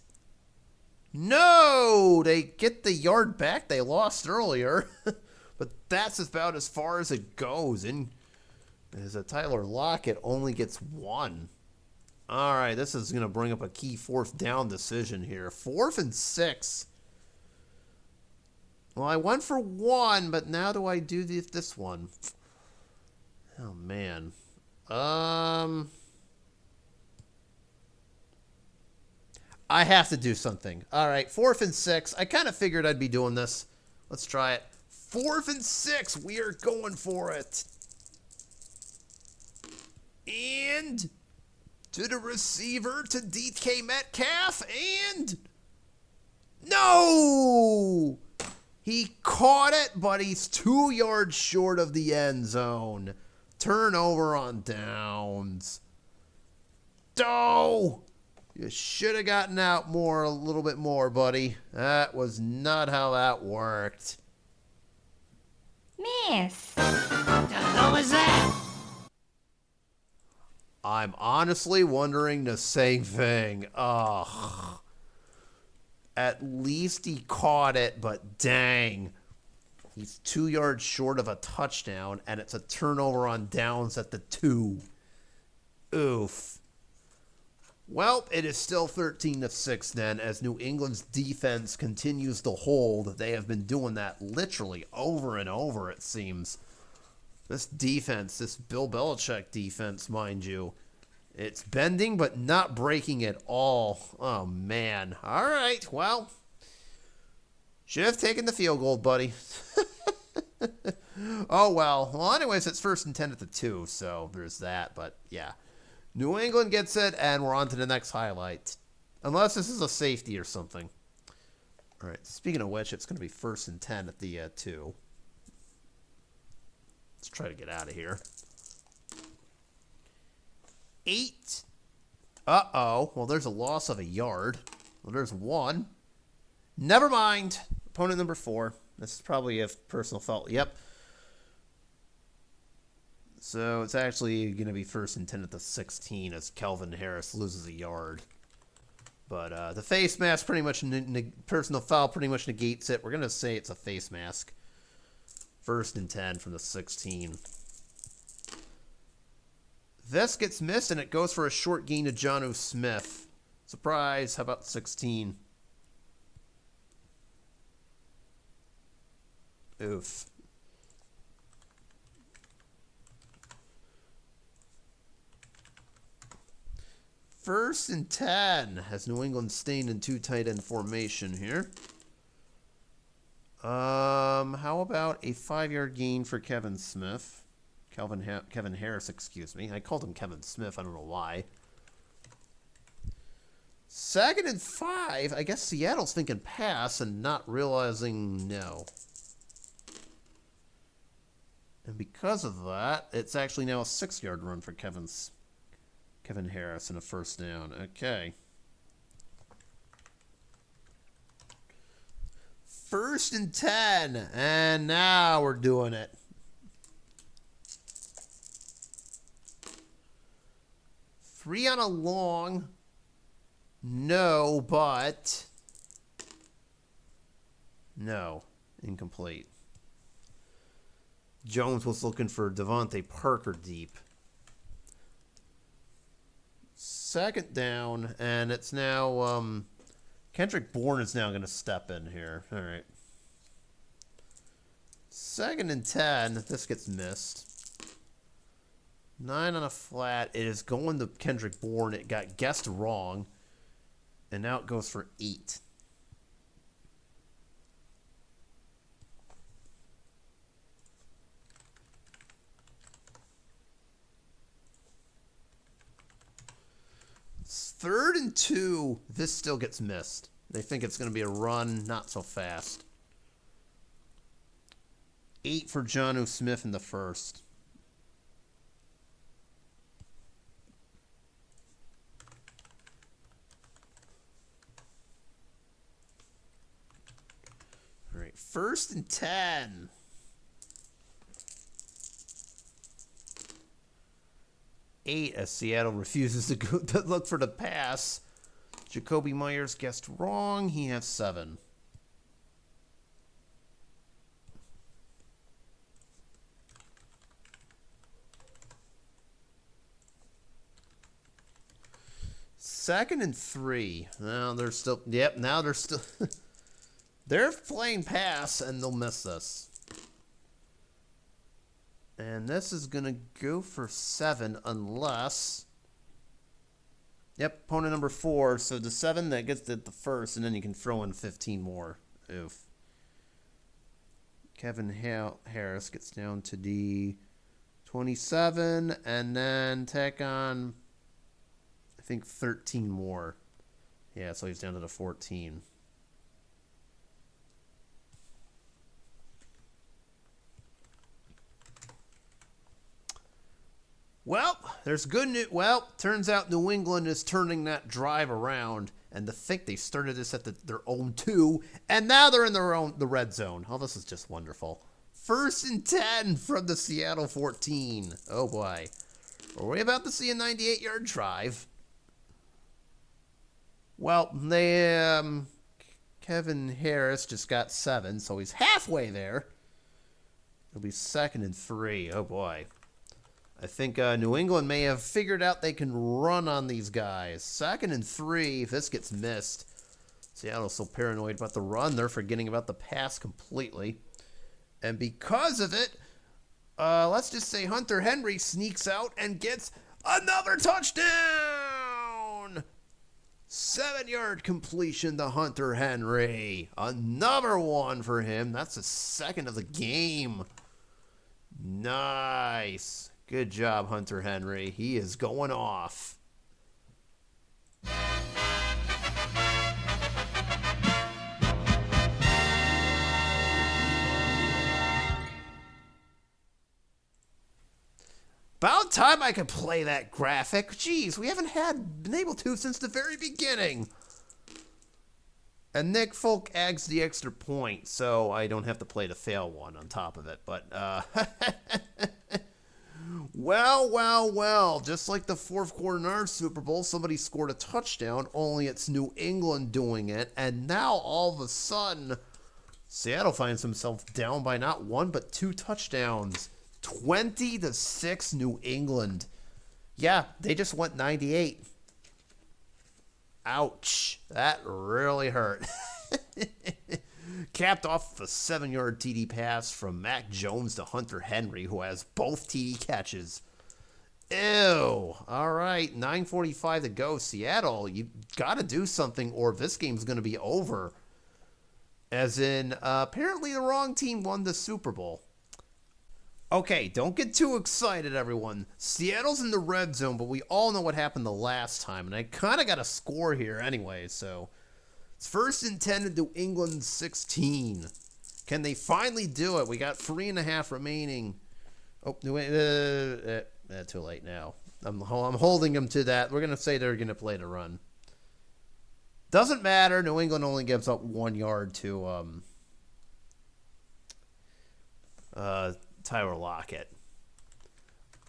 No! They get the yard back they lost earlier. But that's about as far as it goes. And as a Tyler Lockett only gets 1. All right, this is going to bring up a key 4th down decision here. 4th and 6. Well, I went for 1, but now do I do this one? Oh, man. I have to do something. All right, 4th and 6. I kind of figured I'd be doing this. Let's try it. 4th and 6. We are going for it. And to the receiver, to DK Metcalf, and no! He caught it, but he's 2 yards short of the end zone. Turnover on downs. Oh! You should have gotten out a little bit more, buddy. That was not how that worked. Miss. What the hell is that? I'm honestly wondering the same thing. Ugh. At least he caught it, but dang. He's 2 yards short of a touchdown, and it's a turnover on downs at the 2. Oof. Well, it is still 13-6 then, as New England's defense continues to hold. They have been doing that literally over and over, it seems. This defense, this Bill Belichick defense, mind you, it's bending but not breaking at all. Oh, man. All right, well, should have taken the field goal, buddy. Oh, well. Well, anyways, it's 1st and 10 at the 2, so there's that, but yeah. New England gets it, and we're on to the next highlight. Unless this is a safety or something. All right, speaking of which, it's going to be 1st and 10 at the 2. Let's try to get out of here. 8. Uh-oh. Well, there's a loss of a yard. Well, there's 1. Never mind. Opponent number 4. This is probably a personal foul. Yep. So it's actually going to be 1st and 10 at the 16 as Calvin Harris loses a yard. But the face mask pretty much, personal foul pretty much negates it. We're going to say it's a face mask. 1st and 10 from the 16. This gets missed, and it goes for a short gain to Jonnu Smith. Surprise. How about 16? Oof. First and 10 has New England staying in 2 tight end formation here. How about a 5-yard gain for Kevin Smith? Kevin Harris, excuse me. I called him Kevin Smith. I don't know why. 2nd and 5. I guess Seattle's thinking pass and not realizing no. And because of that, it's actually now a 6-yard run for Kevin Harris and a 1st down. Okay. 1st and 10. And now we're doing it. Three on a long. No, but. No. Incomplete. Jones was looking for Devontae Parker deep. Second down, and it's now Kendrick Bourne is now going to step in here. All right. 2nd and 10. This gets missed. 9 on a flat. It is going to Kendrick Bourne. It got guessed wrong, and now it goes for 8. It's 3rd and 2. This still gets missed. They think it's going to be a run, not so fast. 8 for Jonnu Smith in the first. All right, 1st and 10. 8 as Seattle refuses to look for the pass. Jacoby Myers guessed wrong. He has 7. Second and 3. Now they're still. Yep. Now they're still. They're playing pass, and they'll miss this. And this is going to go for 7 unless... Yep, opponent number 4. So the 7 that gets the first, and then you can throw in 15 more. Oof. Kevin Harris gets down to the 27, and then tack on, I think, 13 more. Yeah, so he's down to the 14. Well, there's good news. Well, turns out New England is turning that drive around, and to think they started this at their own 2, and now they're in the red zone. Oh, this is just wonderful. 1st and 10 from the Seattle 14. Oh boy, are we about to see a 98-yard drive? Well, they Kevin Harris just got 7, so he's halfway there. It'll be 2nd and 3. Oh boy. I think New England may have figured out they can run on these guys. 2nd and 3. If this gets missed, Seattle's so paranoid about the run, they're forgetting about the pass completely. And because of it, let's just say Hunter Henry sneaks out and gets another touchdown! 7-yard completion to Hunter Henry. Another one for him. That's the 2nd of the game. Nice. Good job, Hunter Henry. He is going off. About time I could play that graphic. Jeez, we haven't been able to since the very beginning. And Nick Folk adds the extra point, so I don't have to play the fail one on top of it. But, Well, just like the 4th quarter in our Super Bowl, somebody scored a touchdown, only it's New England doing it, and now all of a sudden, Seattle finds himself down by not 1, but 2 touchdowns. 20-6 New England. Yeah, they just went 98. Ouch. That really hurt. Capped off the 7-yard TD pass from Mac Jones to Hunter Henry, who has both TD catches. Ew. All right, 9:45 to go. Seattle, you got to do something or this game's going to be over. As in, apparently the wrong team won the Super Bowl. Okay, don't get too excited, everyone. Seattle's in the red zone, but we all know what happened the last time, and I kind of got a score here anyway, so... It's 1st and 10 to New England 16. Can they finally do it? We got 3.5 remaining. Oh, too late now. I'm holding them to that. We're going to say they're going to play the run. Doesn't matter. New England only gives up 1 yard to Tyler Lockett.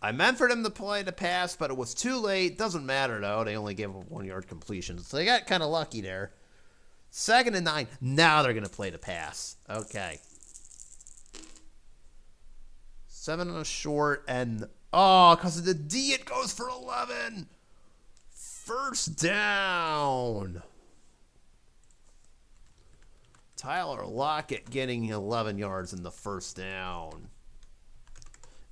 I meant for them to play the pass, but it was too late. Doesn't matter, though. They only gave up 1 yard completion. So they got kind of lucky there. 2nd and 9. Now they're going to play the pass. Okay. 7 on a short, and because of the D, it goes for 11. First down. Tyler Lockett getting 11 yards in the first down.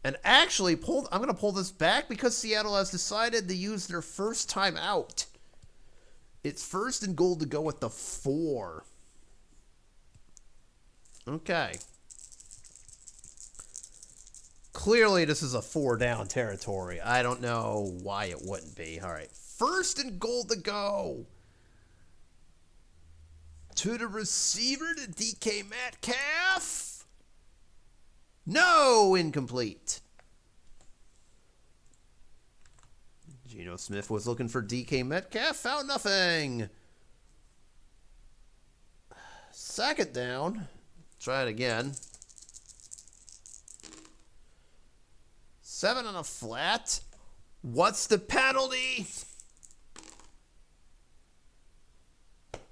And actually, I'm going to pull this back because Seattle has decided to use their first time out. It's 1st and goal to go at the 4. Okay. Clearly, this is a 4-down territory. I don't know why it wouldn't be. All right. 1st and goal to go. To the receiver, to DK Metcalf. No, incomplete. Geno Smith was looking for DK Metcalf, found nothing. 2nd down. Try it again. 7 on a flat. What's the penalty?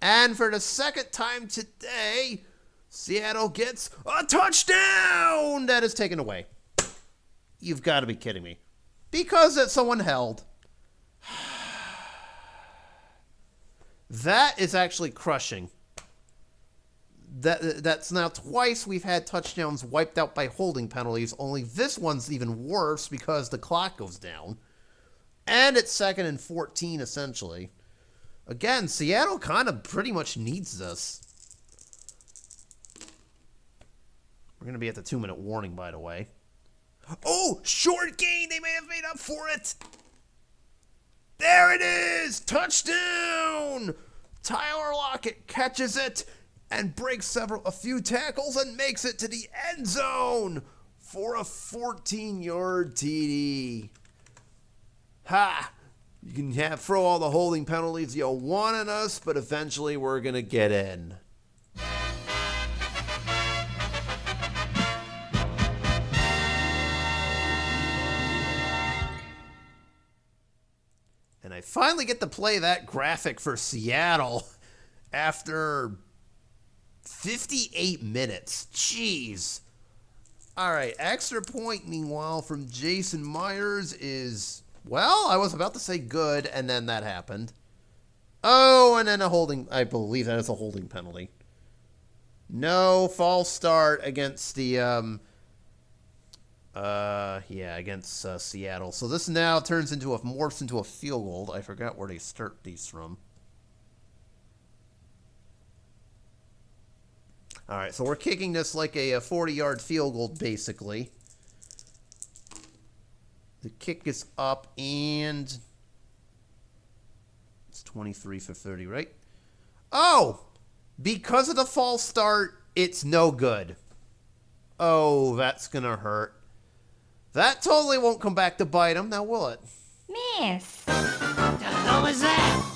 And for the 2nd time today, Seattle gets a touchdown that is taken away. You've got to be kidding me. Because someone held. That is actually crushing. That's now twice we've had touchdowns wiped out by holding penalties. Only this one's even worse because the clock goes down. And it's 2nd and 14, essentially. Again, Seattle kind of pretty much needs this. We're going to be at the 2-minute warning, by the way. Oh, short gain. They may have made up for it. There it is. Touchdown. Tyler Lockett catches it and breaks a few tackles and makes it to the end zone for a 14-yard TD. Ha! You can throw all the holding penalties you want on us, but eventually we're going to get in. And I finally get to play that graphic for Seattle after 58 minutes. Jeez. All right, extra point, meanwhile, from Jason Myers is... Well, I was about to say good, and then that happened. Oh, and then a holding... I believe that is a holding penalty. No, false start against the... against Seattle. So this now morphs into a field goal. I forgot where they start these from. All right, so we're kicking this like a 40-yard field goal, basically. The kick is up, and it's 23 for 30, right? Oh! Because of the false start, it's no good. Oh, that's going to hurt. That totally won't come back to bite him, now will it? Miss. What the hell is that?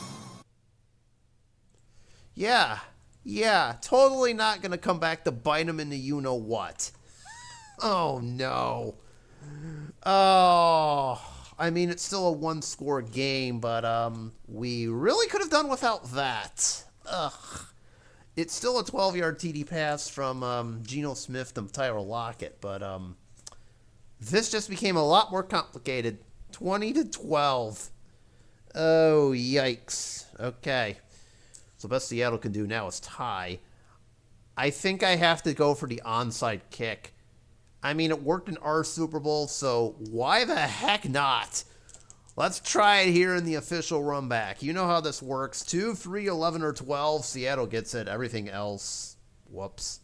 Yeah, totally not going to come back to bite him in the you-know-what. Oh, no. Oh, I mean, it's still a one-score game, but we really could have done without that. Ugh. It's still a 12-yard TD pass from Geno Smith to Tyler Lockett, but this just became a lot more complicated. 20-12. Oh, yikes. Okay. So best Seattle can do now is tie. I think I have to go for the onside kick. I mean, it worked in our Super Bowl, so why the heck not? Let's try it here in the official Runback. You know how this works. 2, 3, 11, or 12. Seattle gets it. Everything else, whoops.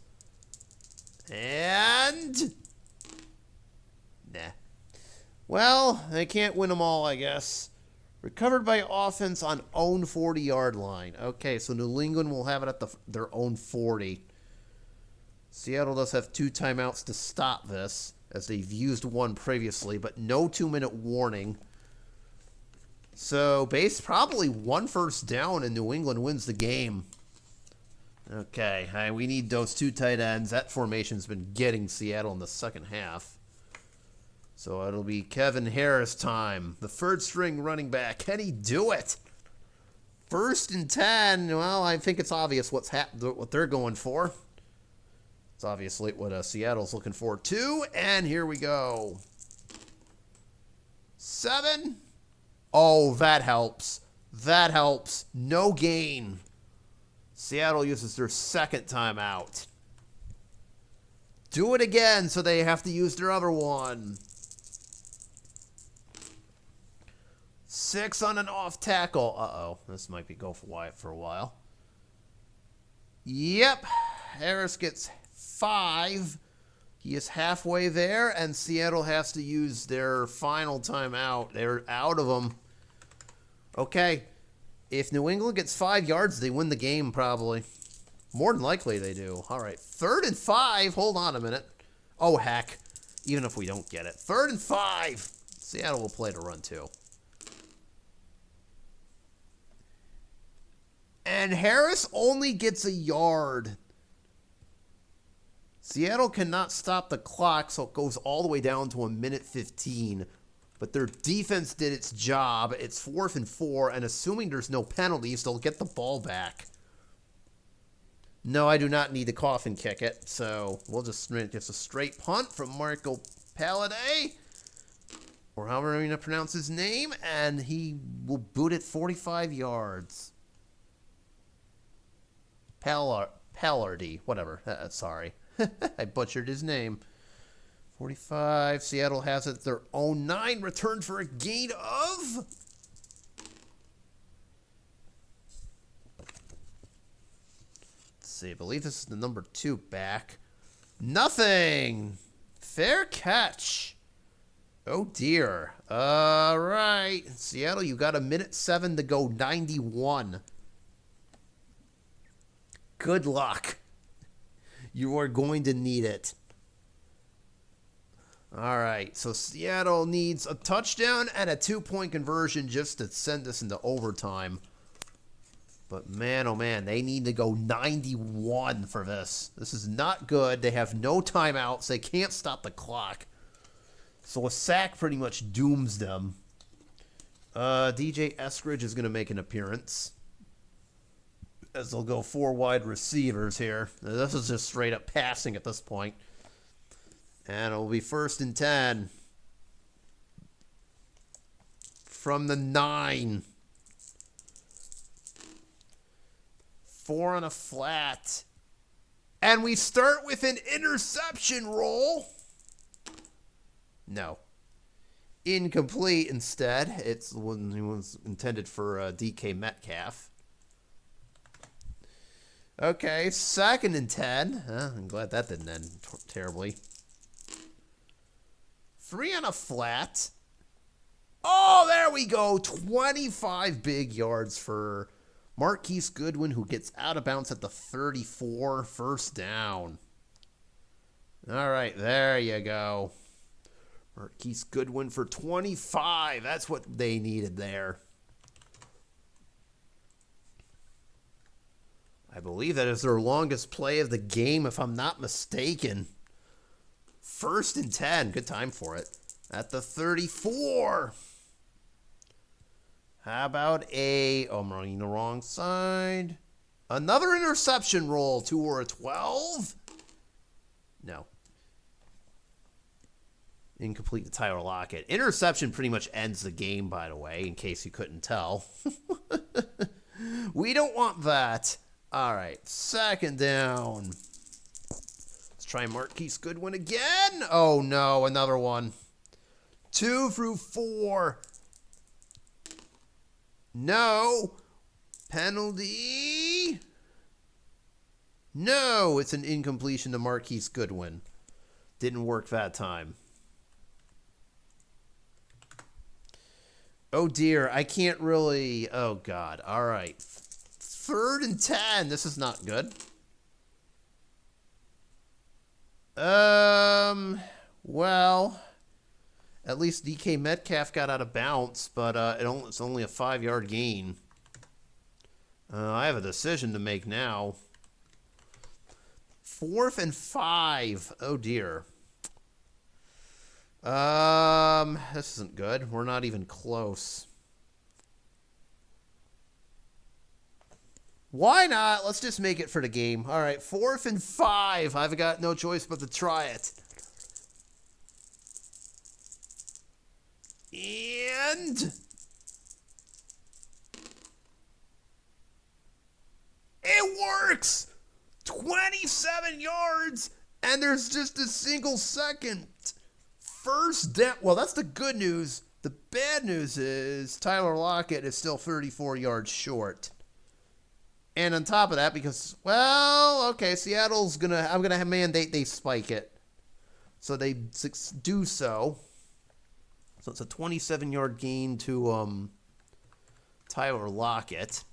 And... nah. Well, they can't win them all, I guess. Recovered by offense on own 40-yard line. Okay, so New England will have it at their own 40. Seattle does have 2 timeouts to stop this, as they've used one previously, but no 2-minute warning. So, probably 1 first down, and New England wins the game. Okay, we need those 2 tight ends. That formation's been getting Seattle in the second half. So it'll be Kevin Harris time, the third-string running back. Can he do it? 1st and 10. Well, I think it's obvious what they're going for. It's obviously what Seattle's looking for, too. And here we go. 7. Oh, that helps. That helps. No gain. Seattle uses their second timeout. Do it again, so they have to use their other one. 6 on an off tackle. Uh-oh. This might be go for Wyatt for a while. Yep. Harris gets 5. He is halfway there, and Seattle has to use their final timeout. They're out of them. Okay. If New England gets 5 yards, they win the game probably. More than likely they do. All right. 3rd and 5. Hold on a minute. Oh, heck. Even if we don't get it. 3rd and 5. Seattle will play to run too. And Harris only gets a yard. Seattle cannot stop the clock, so it goes all the way down to 1:15. But their defense did its job. It's 4th and 4, and assuming there's no penalties, they'll get the ball back. No, I do not need to coffin kick it, so we'll just a straight punt from Marco Palladay, or however I'm going to pronounce his name, and he will boot it 45 yards. Pallardy, whatever. Sorry. I butchered his name. 45. Seattle has it their own 9. Returned for a gain of... Let's see. I believe this is the number 2 back. Nothing. Fair catch. Oh, dear. All right. Seattle, you got 1:07 to go. 91. Good luck. You are going to need it. All right, so Seattle needs a touchdown and a 2-point conversion just to send us into overtime. But man, oh man, they need to go 91 for this. This is not good. They have no timeouts. They can't stop the clock. So a sack pretty much dooms them. DJ Eskridge is going to make an appearance, as they'll go 4 wide receivers here. This is just straight up passing at this point. And it'll be 1st and 10. From the 9. 4 on a flat. And we start with an interception roll. No. Incomplete instead. It's the one who was intended for DK Metcalf. Okay, 2nd and 10. I'm glad that didn't end terribly. 3 on a flat. Oh, there we go. 25 big yards for Marquise Goodwin, who gets out of bounds at the 34. 1st down. All right, there you go. Marquise Goodwin for 25. That's what they needed there. I believe that is their longest play of the game, if I'm not mistaken. 1st and 10. Good time for it. At the 34. How about oh, I'm running the wrong side. Another interception roll. 2 or a 12? No. Incomplete to Tyler Lockett. Interception pretty much ends the game, by the way, in case you couldn't tell. We don't want that. All right. 2nd down. Try Marquise Goodwin again. Oh, no. Another one. 2 through 4. No. Penalty. No. It's an incompletion to Marquise Goodwin. Didn't work that time. Oh, dear. I can't really... Oh, God. All right. 3rd and 10. This is not good. Well, at least DK Metcalf got out of bounds, but it's only a 5-yard gain. I have a decision to make now. 4th and 5. Oh, dear. This isn't good. We're not even close. Why not? Let's just make it for the game. All right, 4th and 5. I've got no choice but to try it. And it works! 27 yards, and there's just a single second. First down. Well, that's the good news. The bad news is Tyler Lockett is still 34 yards short. And on top of that, because, well, okay, Seattle's I'm going to mandate they spike it. So they do so. So it's a 27-yard gain to Tyler Lockett.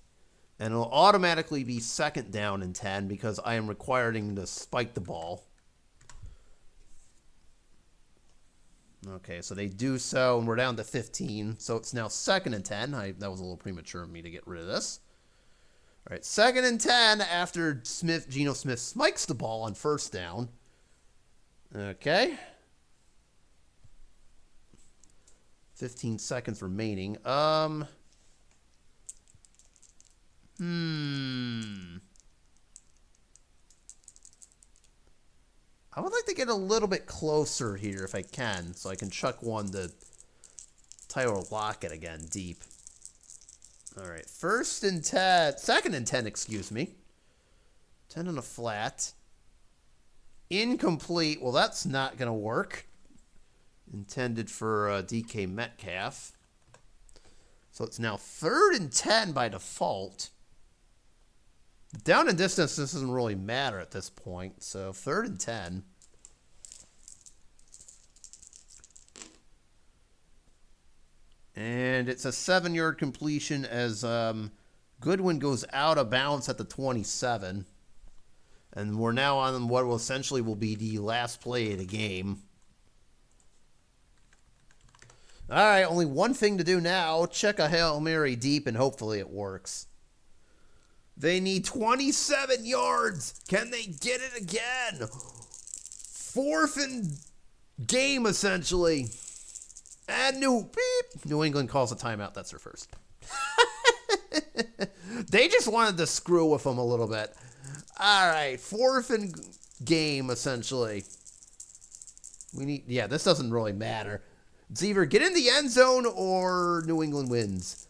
And it'll automatically be 2nd down and 10 because I am requiring to spike the ball. Okay, so they do so, and we're down to 15. So it's now 2nd and 10. That was a little premature of me to get rid of this. All right, 2nd and 10 after Geno Smith spikes the ball on 1st down. Okay. 15 seconds remaining. I would like to get a little bit closer here if I can, so I can chuck one to Tyler Lockett again, deep. All right, 2nd and 10, excuse me. 10 on a flat. Incomplete. Well, that's not going to work. Intended for DK Metcalf. So it's now 3rd and 10 by default. Down and distance, this doesn't really matter at this point. So 3rd and 10. And it's a 7-yard completion as Goodwin goes out of bounds at the 27. And we're now on what will essentially will be the last play of the game. All right, only one thing to do now. Check a Hail Mary deep, and hopefully it works. They need 27 yards. Can they get it again? 4th and game, essentially. And New England calls a timeout. That's their first. They just wanted to screw with them a little bit. All right, 4th and game, essentially. This doesn't really matter. It's either get in the end zone or New England wins.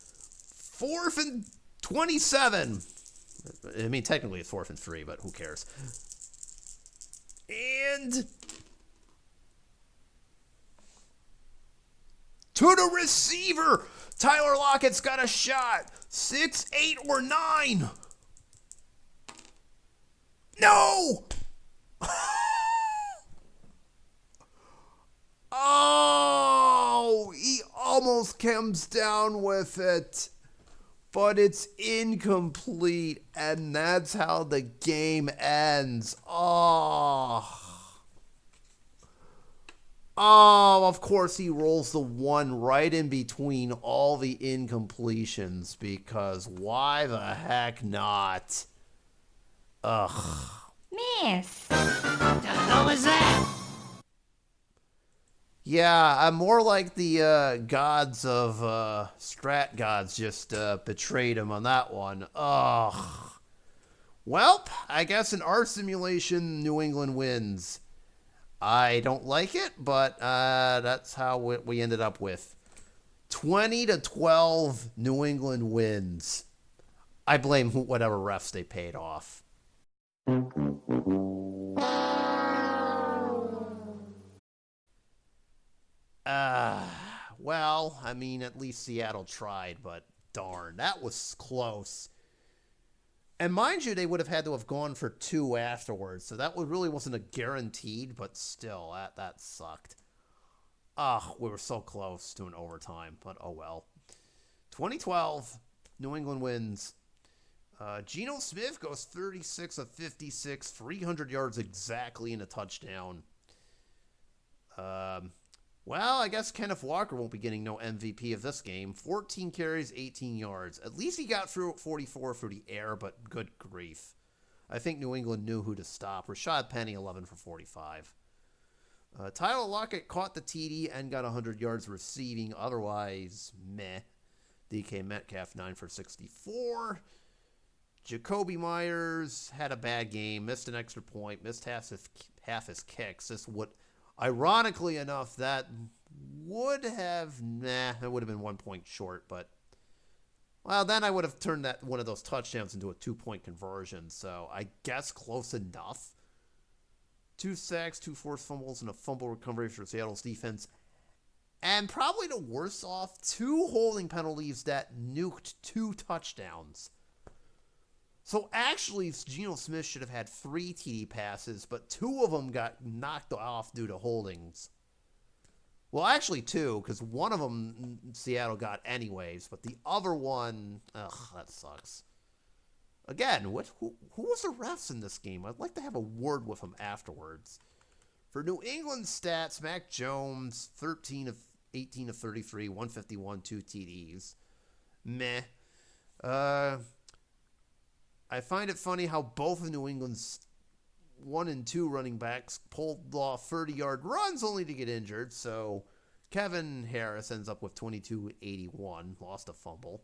4th and 27. I mean, technically it's 4th and 3, but who cares? And to the receiver. Tyler Lockett's got a shot. 6, 8, or 9. No! Oh, he almost comes down with it. But it's incomplete, and that's how the game ends. Oh, of course he rolls the 1 right in between all the incompletions, because why the heck not? Ugh. Miss. What the hell is that? Yeah, I'm more like the gods of Strat gods just betrayed him on that one. Ugh. Well, I guess in our simulation, New England wins. I don't like it, but that's how we ended up with. 20-12, New England wins. I blame whatever refs they paid off. Well, I mean, at least Seattle tried, but darn, that was close. And mind you, they would have had to have gone for 2 afterwards, so that really wasn't a guaranteed, but still, that sucked. We were so close to an overtime, but oh well. 2012, New England wins. Geno Smith goes 36 of 56, 300 yards exactly in a touchdown. Well, I guess Kenneth Walker won't be getting no MVP of this game. 14 carries, 18 yards. At least he got through 44 through the air, but good grief. I think New England knew who to stop. Rashad Penny, 11 for 45. Tyler Lockett caught the TD and got 100 yards receiving. Otherwise, meh. DK Metcalf, 9 for 64. Jacoby Myers had a bad game, missed an extra point, missed half his kicks. This would, ironically enough, that would have, it would have been 1 point short, but, well, then I would have turned that one of those touchdowns into a 2-point conversion, so I guess close enough. 2 sacks, 2 forced fumbles, and a fumble recovery for Seattle's defense. And probably the worst off, 2 holding penalties that nuked 2 touchdowns. So actually, Geno Smith should have had 3 TD passes, but 2 of them got knocked off due to holdings. Well, actually 2, because one of them Seattle got anyways, but the other one, that sucks. Again, who was the refs in this game? I'd like to have a word with them afterwards. For New England stats, Mac Jones, 13 of 18 of 33, 151, 2 TDs. Meh. I find it funny how both of New England's 1 and 2 running backs pulled off 30-yard runs only to get injured. So Kevin Harris ends up with 22-81, lost a fumble.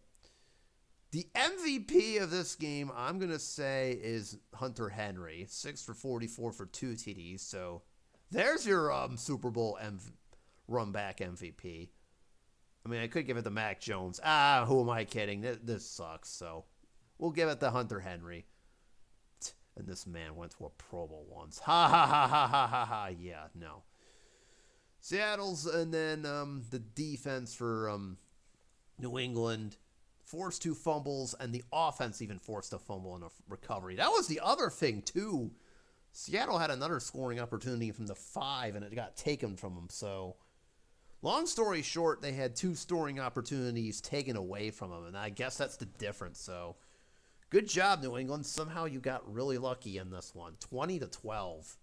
The MVP of this game, I'm going to say, is Hunter Henry, 6 for 44 for 2 TDs. So there's your Super Bowl Runback MVP. I mean, I could give it to Mac Jones. Who am I kidding? This sucks. So we'll give it to Hunter Henry. And this man went to a Pro Bowl once. Ha ha ha ha ha ha ha. Yeah, no. Seattle's, and then the defense for New England forced 2 fumbles, and the offense even forced a fumble and a recovery. That was the other thing, too. Seattle had another scoring opportunity from the 5, and it got taken from them. So, long story short, they had 2 scoring opportunities taken away from them, and I guess that's the difference. So, good job, New England. Somehow you got really lucky in this one. 20-12.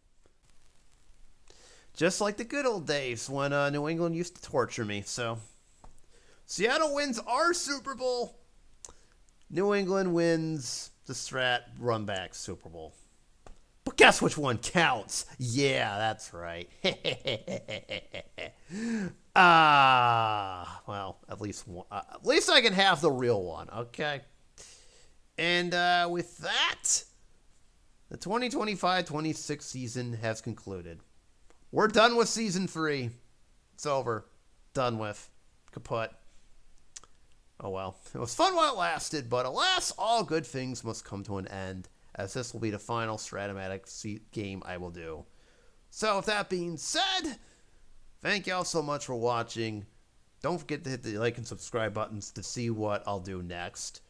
Just like the good old days when New England used to torture me. So, Seattle wins our Super Bowl. New England wins the Strat-Runback Super Bowl. But guess which one counts? Yeah, that's right. Well, at least I can have the real one, okay? And with that, the 2025-26 season has concluded. We're done with season 3. It's over. Done with. Kaput. Oh well. It was fun while it lasted, but alas, all good things must come to an end, as this will be the final Strat-O-Matic game I will do. So with that being said, thank y'all so much for watching. Don't forget to hit the like and subscribe buttons to see what I'll do next.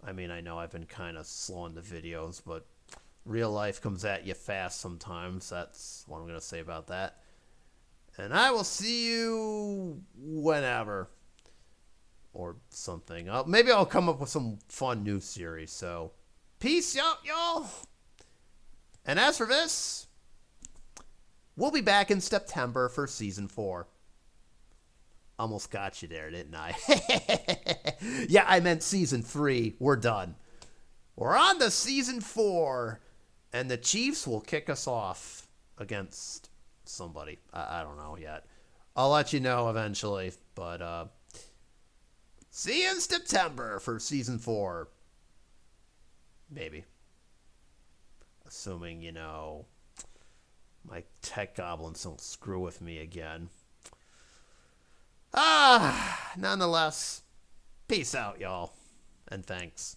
I mean, I know I've been kind of slowing the videos, but real life comes at you fast sometimes. That's what I'm going to say about that. And I will see you whenever. Or something. Maybe I'll come up with some fun new series. So, peace out, y'all. And as for this, we'll be back in September for Season 4. Almost got you there, didn't I? Yeah, I meant Season 3. We're done. We're on to Season 4. And the Chiefs will kick us off against somebody. I don't know yet. I'll let you know eventually. But, see you in September for Season 4. Maybe. Assuming, my tech goblins don't screw with me again. Nonetheless, peace out, y'all. And thanks.